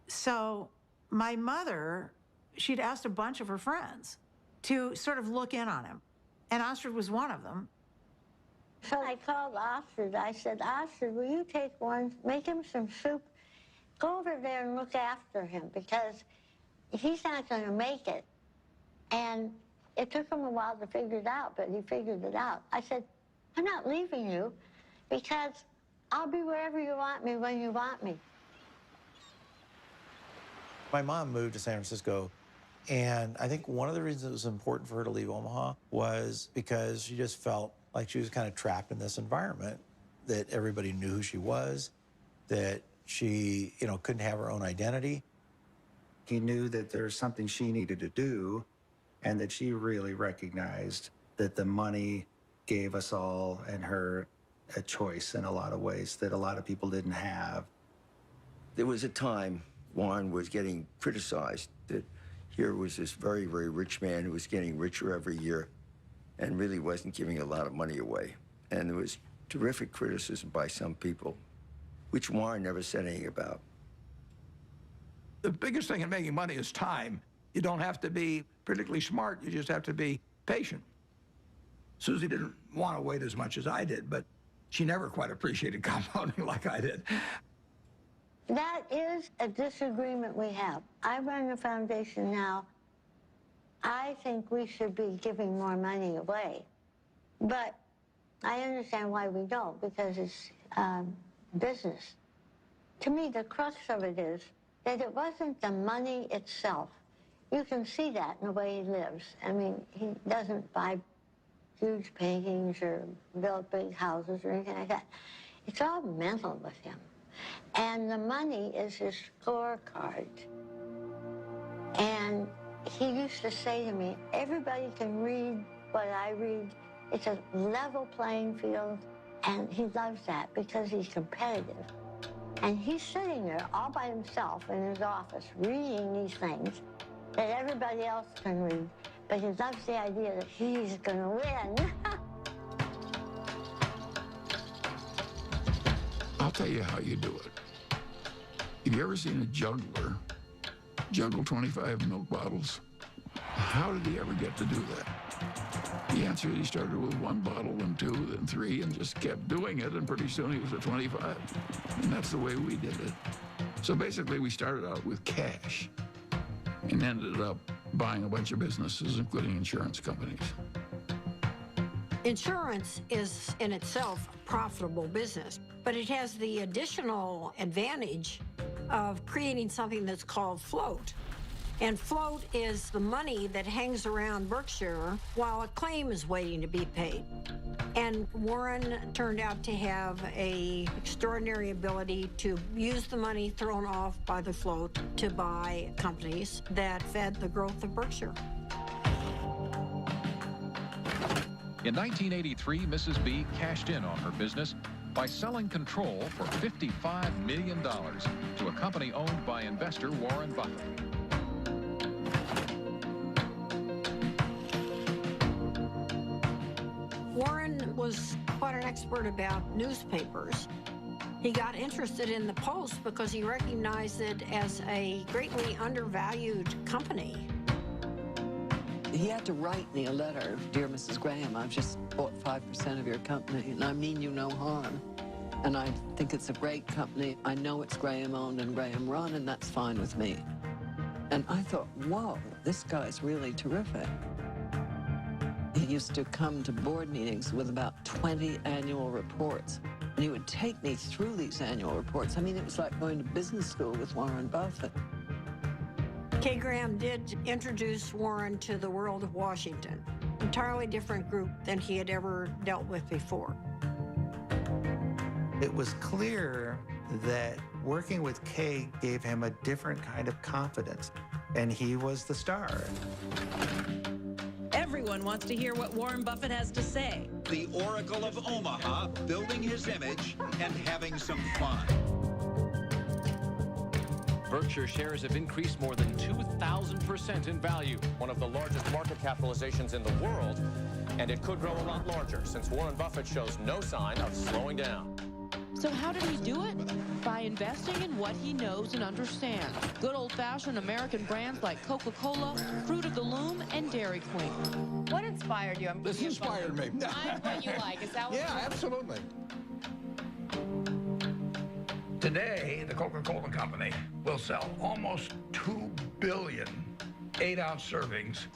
So my mother, she'd asked a bunch of her friends to sort of look in on him. And Astrid was one of them. So I called Astrid. I said, Astrid, will you take one, make him some soup, go over there and look after him because he's not going to make it. And it took him a while to figure it out, but he figured it out. I said, I'm not leaving you because I'll be wherever you want me when you want me. My mom moved to San Francisco, and I think one of the reasons it was important for her to leave Omaha was because she just felt like she was kind of trapped in this environment, that everybody knew who she was, that she, couldn't have her own identity. He knew that there was something she needed to do, and that she really recognized that the money gave us all and her a choice in a lot of ways that a lot of people didn't have. There was a time Warren was getting criticized, that here was this very, very rich man who was getting richer every year and really wasn't giving a lot of money away. And there was terrific criticism by some people, which Warren never said anything about. The biggest thing in making money is time. You don't have to be particularly smart, you just have to be patient. Susie didn't want to wait as much as I did, but she never quite appreciated compounding like I did. That is a disagreement we have. I run a foundation now. I think we should be giving more money away. But I understand why we don't, because it's business. To me, the crux of it is that it wasn't the money itself. You can see that in the way he lives. I mean, he doesn't buy huge paintings or build big houses or anything like that. It's all mental with him. And the money is his scorecard. And he used to say to me, everybody can read what I read. It's a level playing field. And he loves that because he's competitive. And he's sitting there all by himself in his office reading these things that everybody else can read. But he loves the idea that he's going to win. I'll tell you how you do it. Have you ever seen a juggler juggle 25 milk bottles? How did he ever get to do that? The answer is he started with 1 bottle, then 2, then 3, and just kept doing it, and pretty soon he was at 25. And that's the way we did it. So basically, we started out with cash and ended up buying a bunch of businesses, including insurance companies. Insurance is in itself a profitable business, but it has the additional advantage of creating something that's called float. And float is the money that hangs around Berkshire while a claim is waiting to be paid. And Warren turned out to have an extraordinary ability to use the money thrown off by the float to buy companies that fed the growth of Berkshire. In 1983, Mrs. B cashed in on her business by selling control for $55 million to a company owned by investor Warren Buffett. Warren was quite an expert about newspapers. He got interested in the Post because he recognized it as a greatly undervalued company. He had to write me a letter, Dear Mrs. Graham, I've just bought 5% of your company, and I mean you no harm. And I think it's a great company. I know it's Graham owned and Graham run, and that's fine with me. And I thought, whoa, this guy's really terrific. He used to come to board meetings with about 20 annual reports. And he would take me through these annual reports. I mean, it was like going to business school with Warren Buffett. Kay Graham did introduce Warren to the world of Washington, entirely different group than he had ever dealt with before. It was clear that working with Kay gave him a different kind of confidence, and he was the star. Everyone wants to hear what Warren Buffett has to say. The Oracle of Omaha, building his image and having some fun. Berkshire shares have increased more than 2,000% in value, one of the largest market capitalizations in the world, and it could grow a lot larger since Warren Buffett shows no sign of slowing down. So how did he do it? By investing in what he knows and understands. Good old-fashioned American brands like Coca-Cola, Fruit of the Loom, and Dairy Queen. What inspired you? This inspired me. Find what you like. Is that what Yeah, absolutely. Today, the Coca-Cola Company will sell almost 2 billion 8-ounce servings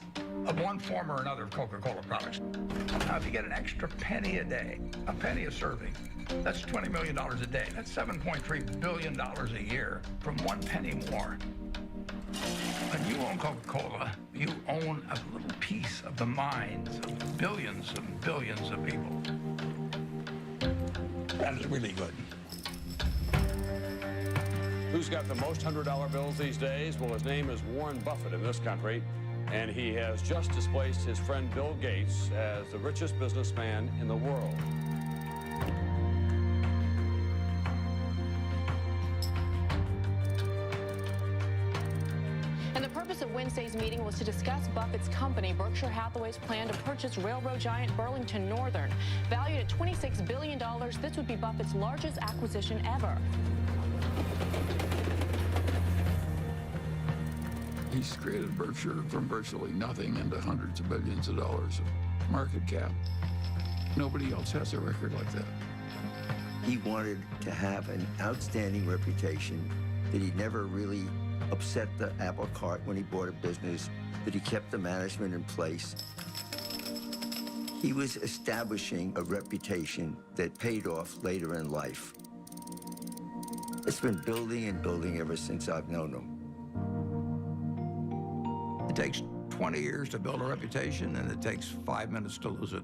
of one form or another of Coca-Cola products. Now, if you get an extra penny a day, a penny a serving, that's $20 million a day. That's $7.3 billion a year from 1 penny more. When you own Coca-Cola, you own a little piece of the minds of billions and billions of people. That is really good. Who's got the most $100 bills these days? Well, his name is Warren Buffett in this country, and he has just displaced his friend Bill Gates as the richest businessman in the world. And the purpose of Wednesday's meeting was to discuss Buffett's company, Berkshire Hathaway's plan to purchase railroad giant Burlington Northern. Valued at $26 billion, this would be Buffett's largest acquisition ever. He's created Berkshire from virtually nothing into hundreds of billions of dollars of market cap. Nobody else has a record like that. He wanted to have an outstanding reputation, that he never really upset the apple cart when he bought a business, that he kept the management in place. He was establishing a reputation that paid off later in life. It's been building and building ever since I've known him. It takes 20 years to build a reputation, and it takes 5 minutes to lose it.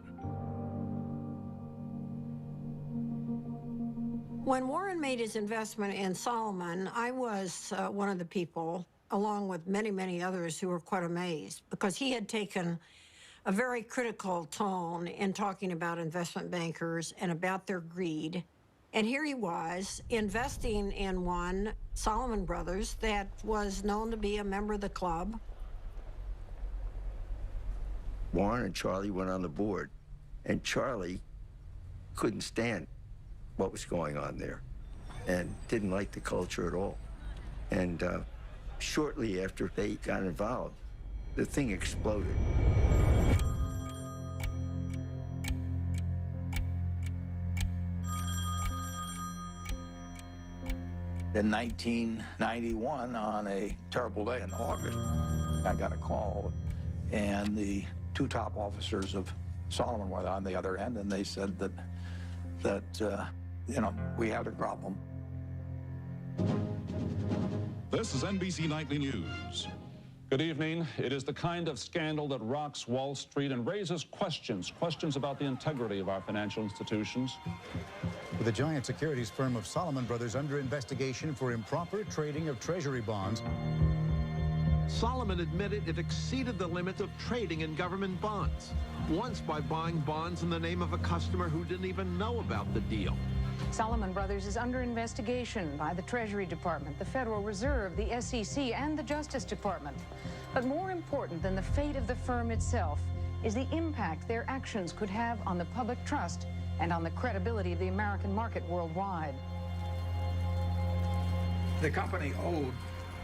When Warren made his investment in Solomon, I was one of the people, along with many, many others, who were quite amazed, because he had taken a very critical tone in talking about investment bankers and about their greed. And here he was investing in one, Solomon Brothers, that was known to be a member of the club. Warren and Charlie went on the board, and Charlie couldn't stand what was going on there and didn't like the culture at all. And shortly after they got involved, the thing exploded. In 1991, on a terrible day in August, I got a call, and the 2 top officers of Solomon were on the other end, and they said that we had a problem. This is NBC Nightly News. Good evening. It is the kind of scandal that rocks Wall Street and raises questions about the integrity of our financial institutions. With the giant securities firm of Solomon Brothers under investigation for improper trading of Treasury bonds. Solomon admitted it exceeded the limit of trading in government bonds, once by buying bonds in the name of a customer who didn't even know about the deal. Solomon Brothers is under investigation by the Treasury Department, the Federal Reserve, the SEC, and the Justice Department. But more important than the fate of the firm itself is the impact their actions could have on the public trust and on the credibility of the American market worldwide. The company owed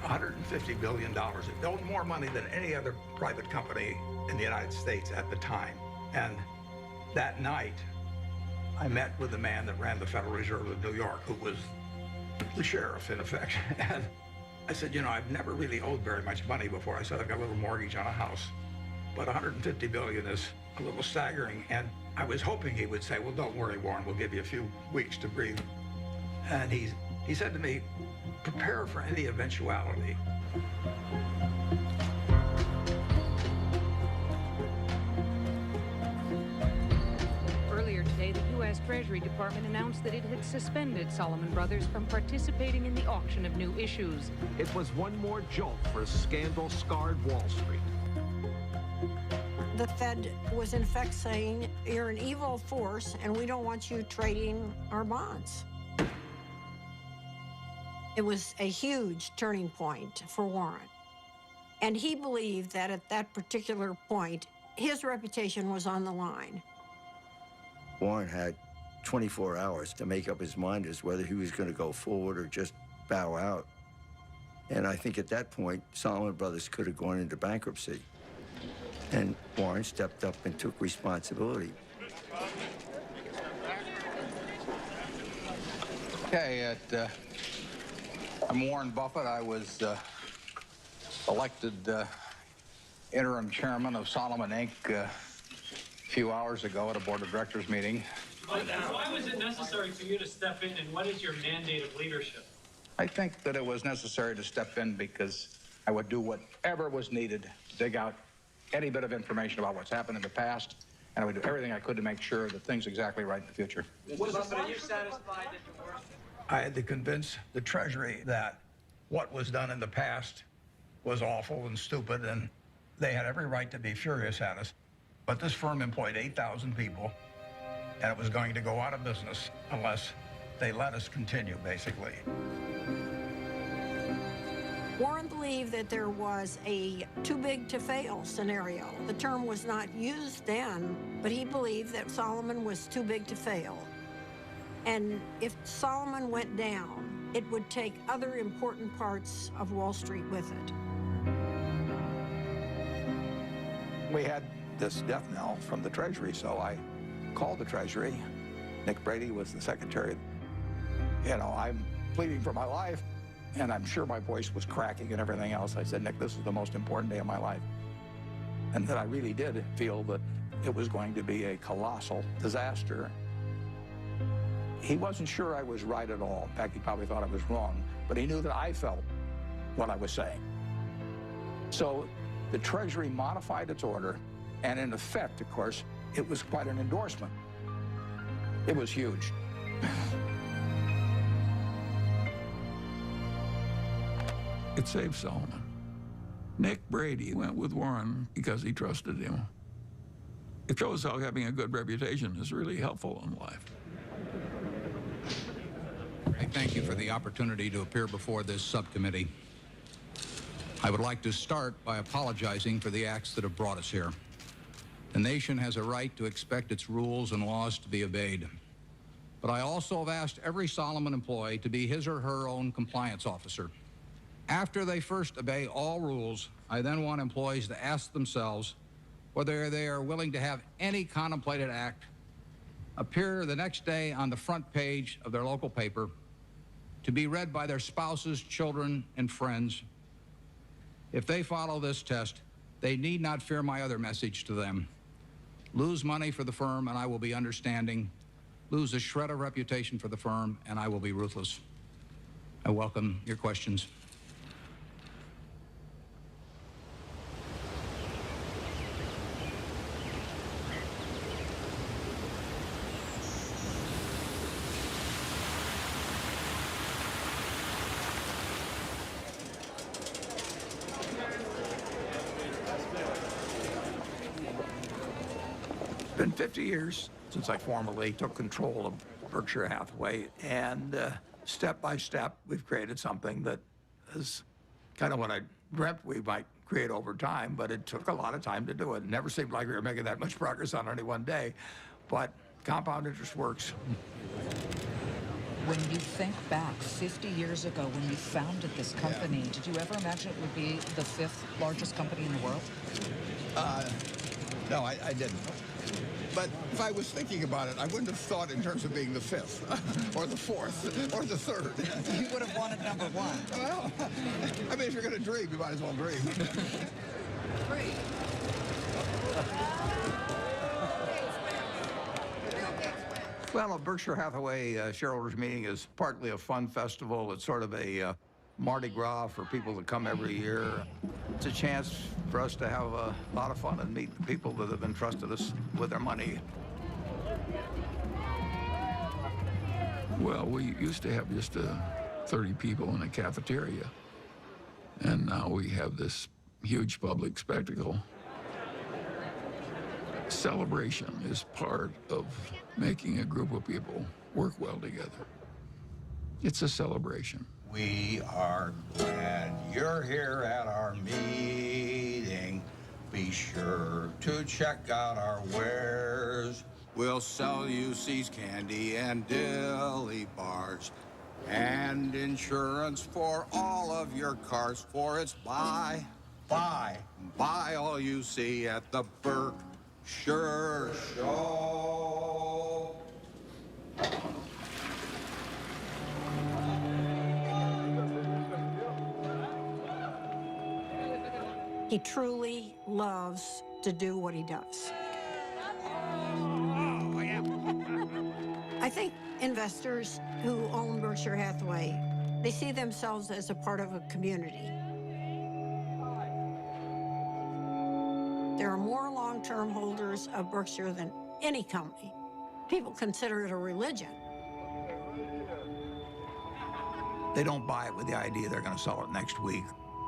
$150 billion. It owed more money than any other private company in the United States at the time. And that night, I met with the man that ran the Federal Reserve of New York, who was the sheriff, in effect. And I said, I've never really owed very much money before. I said, I've got a little mortgage on a house, but $150 billion is a little staggering. And I was hoping he would say, well, don't worry, Warren, we'll give you a few weeks to breathe. And he said to me, prepare for any eventuality. Earlier today, the U.S. U.S. Treasury Department announced that it had suspended Salomon Brothers from participating in the auction of new issues. It was one more jolt for a scandal-scarred Wall Street. The Fed was in effect saying, you're an evil force and we don't want you trading our bonds. It was a huge turning point for Warren. And he believed that at that particular point, his reputation was on the line. Warren had 24 hours to make up his mind as whether he was going to go forward or just bow out. And I think at that point, Salomon Brothers could have gone into bankruptcy. And Warren stepped up and took responsibility. Okay, I'm Warren Buffett. I was elected interim chairman of Salomon Inc. A few hours ago at a board of directors meeting. Why was it necessary for you to step in, and what is your mandate of leadership? I think that it was necessary to step in because I would do whatever was needed to dig out any bit of information about what's happened in the past, and I would do everything I could to make sure that things are exactly right in the future. Mr. Buffett, are you satisfied that the work... I had to convince the Treasury that what was done in the past was awful and stupid, and they had every right to be furious at us. But this firm employed 8,000 people, and it was going to go out of business unless they let us continue, basically. Warren believed that there was a too big to fail scenario. The term was not used then, but he believed that Salomon was too big to fail. And if Salomon went down, it would take other important parts of Wall Street with it. We had this death knell from the Treasury, so I called the Treasury. Nick Brady was the secretary. You know, I'm pleading for my life, and I'm sure my voice was cracking and everything else. I said, Nick, this is the most important day of my life. And that I really did feel that it was going to be a colossal disaster. He wasn't sure I was right at all. In fact, he probably thought I was wrong, but he knew that I felt what I was saying. So the Treasury modified its order, and in effect, of course, it was quite an endorsement. It was huge. It saved Salomon. Nick Brady went with Warren because he trusted him. It shows how having a good reputation is really helpful in life. I thank you for the opportunity to appear before this subcommittee. I would like to start by apologizing for the acts that have brought us here. The nation has a right to expect its rules and laws to be obeyed. But I also have asked every Salomon employee to be his or her own compliance officer. After they first obey all rules, I then want employees to ask themselves whether they are willing to have any contemplated act appear the next day on the front page of their local paper, to be read by their spouses, children, and friends. If they follow this test, they need not fear my other message to them. Lose money for the firm, and I will be understanding. Lose a shred of reputation for the firm, and I will be ruthless. I welcome your questions. It's been 50 years since I formally took control of Berkshire Hathaway, and step by step, we've created something that is kind of what I dreamt we might create over time, but it took a lot of time to do it. It never seemed like we were making that much progress on any one day, but compound interest works. When you think back 50 years ago when you founded this company, did you ever imagine it would be the 5th largest company in the world? No, I didn't. But if I was thinking about it, I wouldn't have thought in terms of being the 5th, or the 4th, or the 3rd. You would have wanted number 1. Well, I mean, if you're going to dream, you might as well dream. Well, a Berkshire Hathaway shareholders meeting is partly a fun festival. It's sort of a Mardi Gras for people that come every year. It's a chance for us to have a lot of fun and meet the people that have entrusted us with their money. Well, we used to have just 30 people in a cafeteria, and now we have this huge public spectacle. Celebration is part of making a group of people work well together. It's a celebration. We are glad you're here at our meeting. Be sure to check out our wares. We'll sell you C's candy and dilly bars and insurance for all of your cars, for it's buy all you see at the Berkshire Show. He truly loves to do what he does. I think investors who own Berkshire Hathaway, they see themselves as a part of a community. There are more long-term holders of Berkshire than any company. People consider it a religion. They don't buy it with the idea they're going to sell it next week.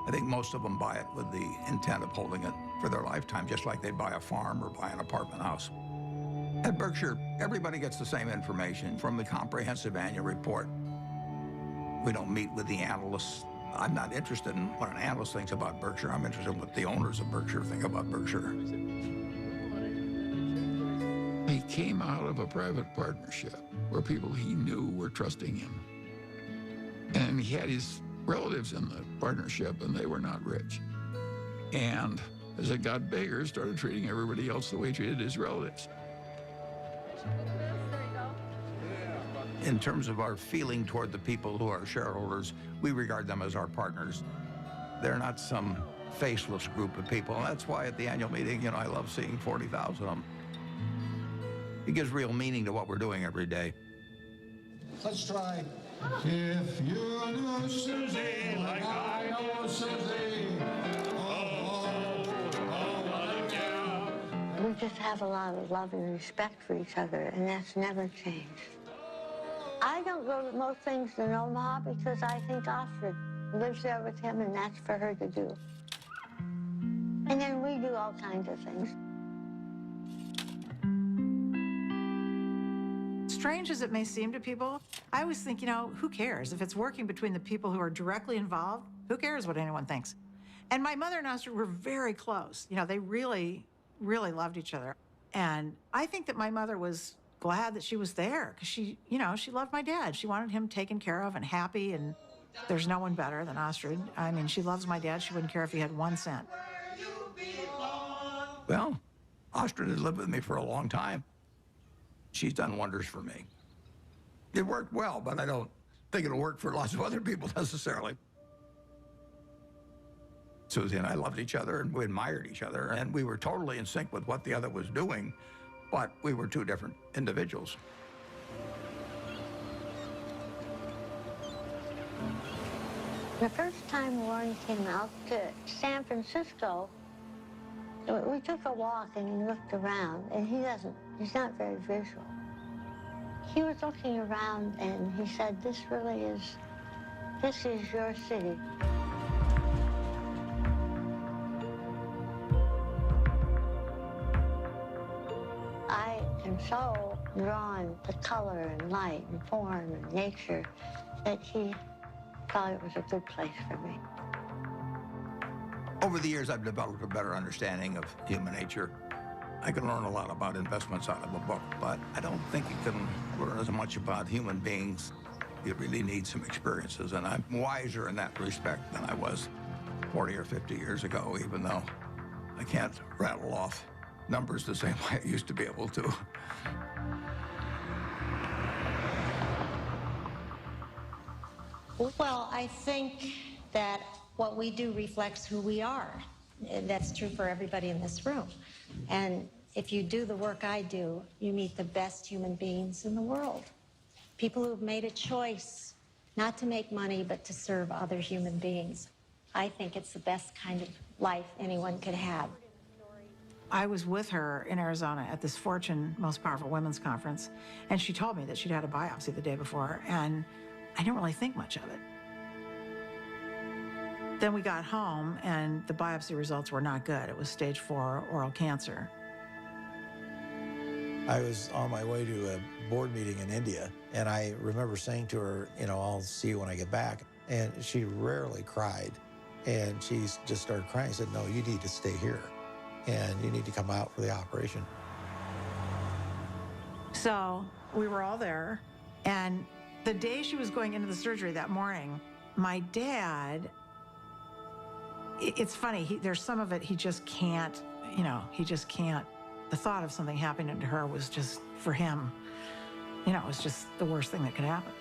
I think most of them buy it with the intent of holding it for their lifetime, just like they'd buy a farm or buy an apartment house. At Berkshire, everybody gets the same information from the comprehensive annual report. We don't meet with the analysts. I'm not interested in what an analyst thinks about Berkshire. I'm interested in what the owners of Berkshire think about Berkshire. He came out of a private partnership where people he knew were trusting him. And he had his relatives in the partnership, and they were not rich. And as it got bigger, started treating everybody else the way he treated his relatives. In terms of our feeling toward the people who are shareholders, we regard them as our partners. They're not some faceless group of people. And that's why at the annual meeting, I love seeing 40,000 of them. It gives real meaning to what we're doing every day. Let's try. If you knew Susie like I know Susie, we just have a lot of love and respect for each other, and that's never changed. I don't go to most things in Omaha because I think Astrid lives there with him, and that's for her to do. And then we do all kinds of things. Strange as it may seem to people, I always think, who cares? If it's working between the people who are directly involved, who cares what anyone thinks? And my mother and Astrid were very close. They really, really loved each other. And I think that my mother was glad that she was there because she loved my dad. She wanted him taken care of and happy, and there's no one better than Astrid. I mean, she loves my dad. She wouldn't care if he had 1 cent. Well, Astrid has lived with me for a long time. She's done wonders for me. It worked well, but I don't think it'll work for lots of other people necessarily. Susie and I loved each other, and we admired each other, and we were totally in sync with what the other was doing, but we were two different individuals. The first time Warren came out to San Francisco, we took a walk and he looked around, and he's not very visual. He was looking around and he said, this is your city. I am so drawn to color and light and form and nature that he thought it was a good place for me. Over the years, I've developed a better understanding of human nature. I can learn a lot about investments out of a book, but I don't think you can learn as much about human beings. You really need some experiences, and I'm wiser in that respect than I was 40 or 50 years ago, even though I can't rattle off numbers the same way I used to be able to. Well, I think that what we do reflects who we are. That's true for everybody in this room. And if you do the work I do, you meet the best human beings in the world. People who've made a choice not to make money, but to serve other human beings. I think it's the best kind of life anyone could have. I was with her in Arizona at this Fortune Most Powerful Women's Conference, and she told me that she'd had a biopsy the day before, and I didn't really think much of it. Then we got home, and the biopsy results were not good. It was stage 4 oral cancer. I was on my way to a board meeting in India, and I remember saying to her, you know, I'll see you when I get back. And she rarely cried, and she just started crying. I said, no, you need to stay here, and you need to come out for the operation. So we were all there, and the day she was going into the surgery that morning, my dad, it's funny, there's some of it he just can't, you know, he just can't. The thought of something happening to her was just, for him, you know, it was just the worst thing that could happen.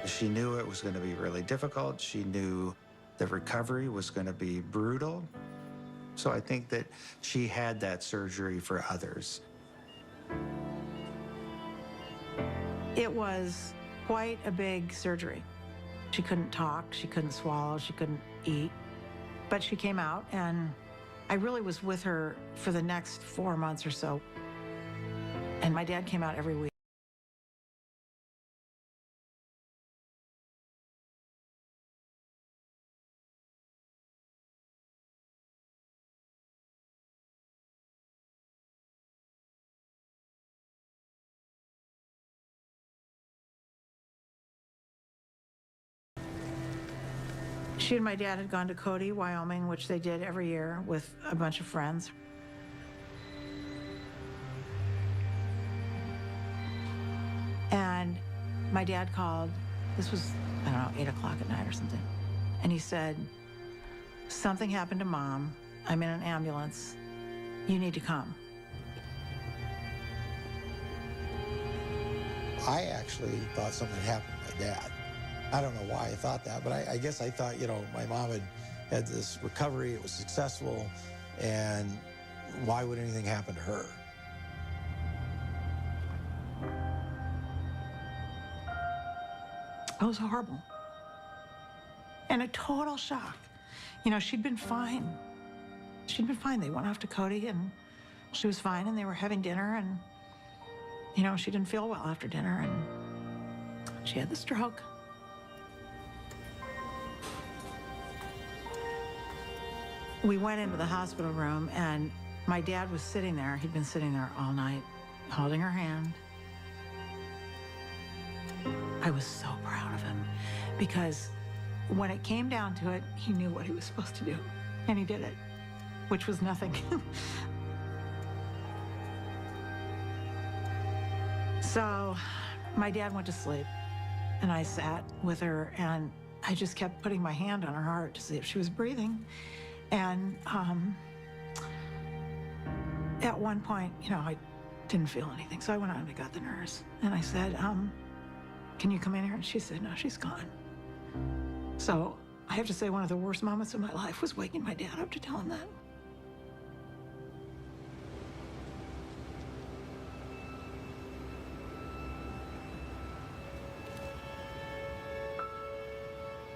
She knew it was going to be really difficult. She knew the recovery was going to be brutal. So I think that she had that surgery for others. It was quite a big surgery. She couldn't talk, she couldn't swallow, she couldn't eat. But she came out, and I really was with her for the next 4 months or so. And my dad came out every week. She and my dad had gone to Cody, Wyoming, which they did every year with a bunch of friends. And my dad called, this was, I don't know, 8 o'clock at night or something. And he said, something happened to Mom. I'm in an ambulance. You need to come. I actually thought something happened to my dad. I don't know why I thought that, but I guess I thought, you know, my mom had this recovery, it was successful, and why would anything happen to her? It was horrible. And a total shock. You know, she'd been fine. She'd been fine. They went off to Cody, and she was fine, and they were having dinner, and, you know, she didn't feel well after dinner, and she had the stroke. We went into the hospital room, and my dad was sitting there. He'd been sitting there all night, holding her hand. I was so proud of him, because when it came down to it, he knew what he was supposed to do, and he did it, which was nothing. So my dad went to sleep, and I sat with her, and I just kept putting my hand on her heart to see if she was breathing. And at one point, you know, I didn't feel anything. So I went out and I got the nurse. And I said, can you come in here? And she said, no, she's gone. So I have to say one of the worst moments of my life was waking my dad up to tell him that.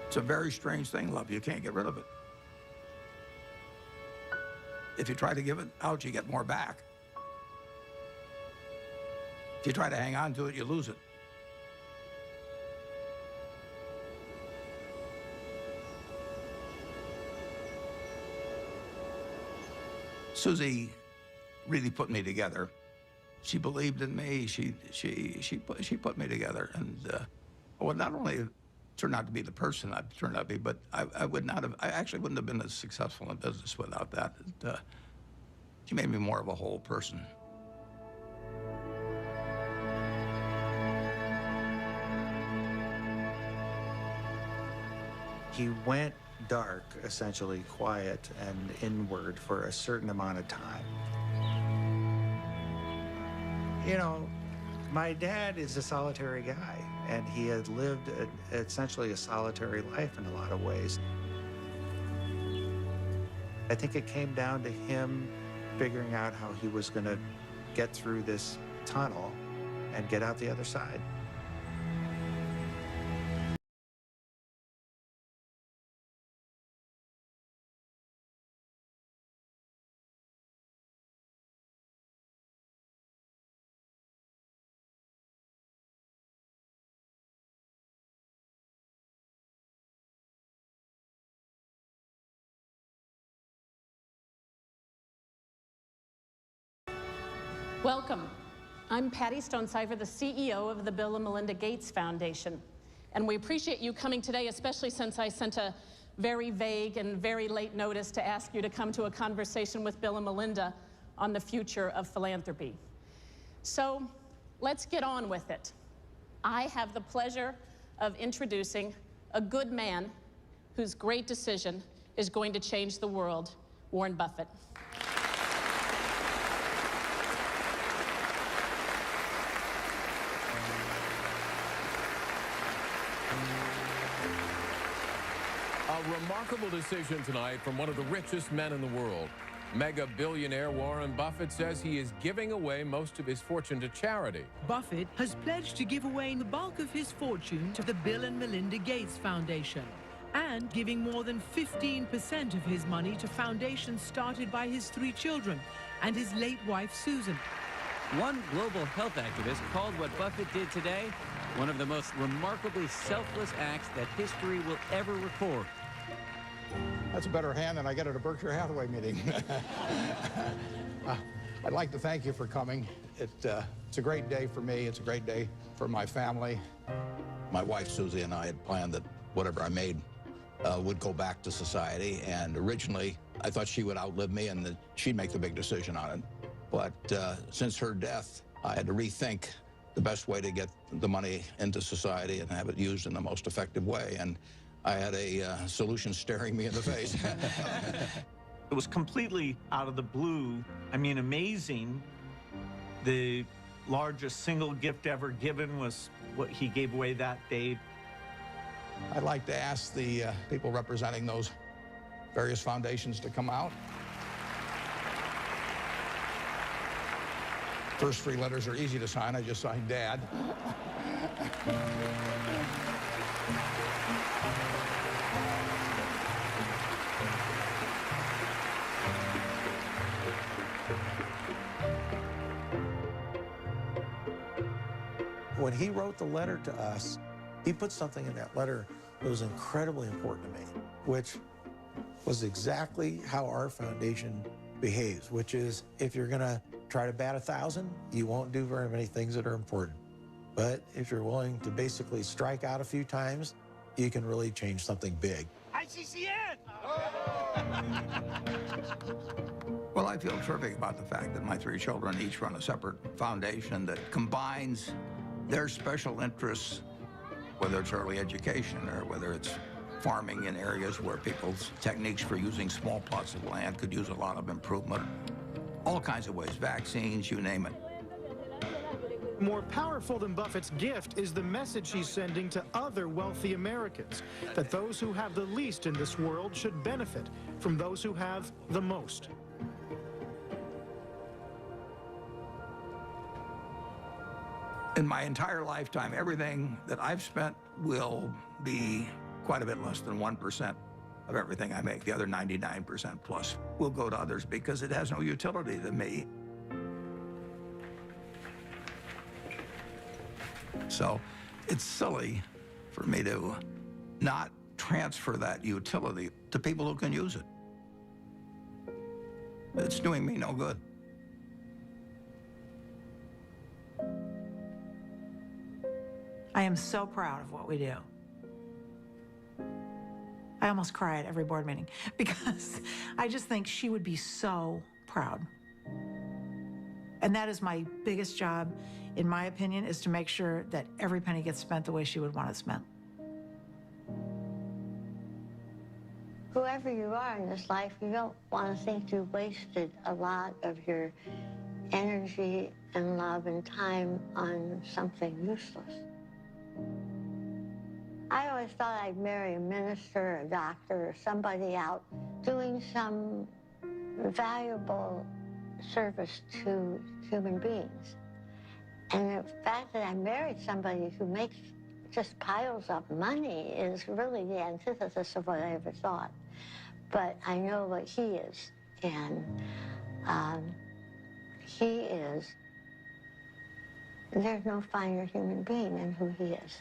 It's a very strange thing, love. You can't get rid of it. If you try to give it out, you get more back. If you try to hang on to it, you lose it. Susie really put me together. She believed in me. She put me together, and well, not only turned out to be the person I turned out to be, but I actually wouldn't have been as successful in business without that. She made me more of a whole person. He went dark, essentially quiet and inward for a certain amount of time. You know, my dad is a solitary guy, and he had lived essentially a solitary life in a lot of ways. I think it came down to him figuring out how he was going to get through this tunnel and get out the other side. Welcome. I'm Patty Stonecipher, the CEO of the Bill and Melinda Gates Foundation. And we appreciate you coming today, especially since I sent a very vague and very late notice to ask you to come to a conversation with Bill and Melinda on the future of philanthropy. So let's get on with it. I have the pleasure of introducing a good man whose great decision is going to change the world, Warren Buffett. A remarkable decision tonight from one of the richest men in the world. Mega billionaire Warren Buffett says he is giving away most of his fortune to charity. Buffett has pledged to give away the bulk of his fortune to the Bill and Melinda Gates Foundation and giving more than 15% of his money to foundations started by his 3 children and his late wife, Susan. One global health activist called what Buffett did today one of the most remarkably selfless acts that history will ever record. That's a better hand than I get at a Berkshire Hathaway meeting. I'd like to thank you for coming. It's a great day for me. It's a great day for my family. My wife, Susie, and I had planned that whatever I made would go back to society. And originally, I thought she would outlive me and that she'd make the big decision on it. But since her death, I had to rethink the best way to get the money into society and have it used in the most effective way. And I had a solution staring me in the face. It was completely out of the blue. I mean, amazing. The largest single gift ever given was what he gave away that day. I'd like to ask the people representing those various foundations to come out. First 3 letters are easy to sign. I just signed Dad. When he wrote the letter to us, he put something in that letter that was incredibly important to me, which was exactly how our foundation behaves, which is if you're gonna try to bat 1,000, you won't do very many things that are important. But if you're willing to basically strike out a few times, you can really change something big. ICCN! Well, I feel terrific about the fact that my 3 children each run a separate foundation that combines their special interests, whether it's early education or whether it's farming in areas where people's techniques for using small plots of land could use a lot of improvement. All kinds of ways, vaccines, you name it. More powerful than Buffett's gift is the message he's sending to other wealthy Americans, that those who have the least in this world should benefit from those who have the most. In my entire lifetime, everything that I've spent will be quite a bit less than 1% of everything I make. The other 99% plus will go to others because it has no utility to me. So it's silly for me to not transfer that utility to people who can use it. It's doing me no good. I am so proud of what we do. I almost cry at every board meeting because I just think she would be so proud. And that is my biggest job, in my opinion, is to make sure that every penny gets spent the way she would want it spent. Whoever you are in this life, you don't want to think you wasted a lot of your energy and love and time on something useless. I always thought I'd marry a minister, a doctor, or somebody out doing some valuable service to human beings. And the fact that I married somebody who makes just piles of money is really the antithesis of what I ever thought. But I know what he is, and he is, there's no finer human being than who he is.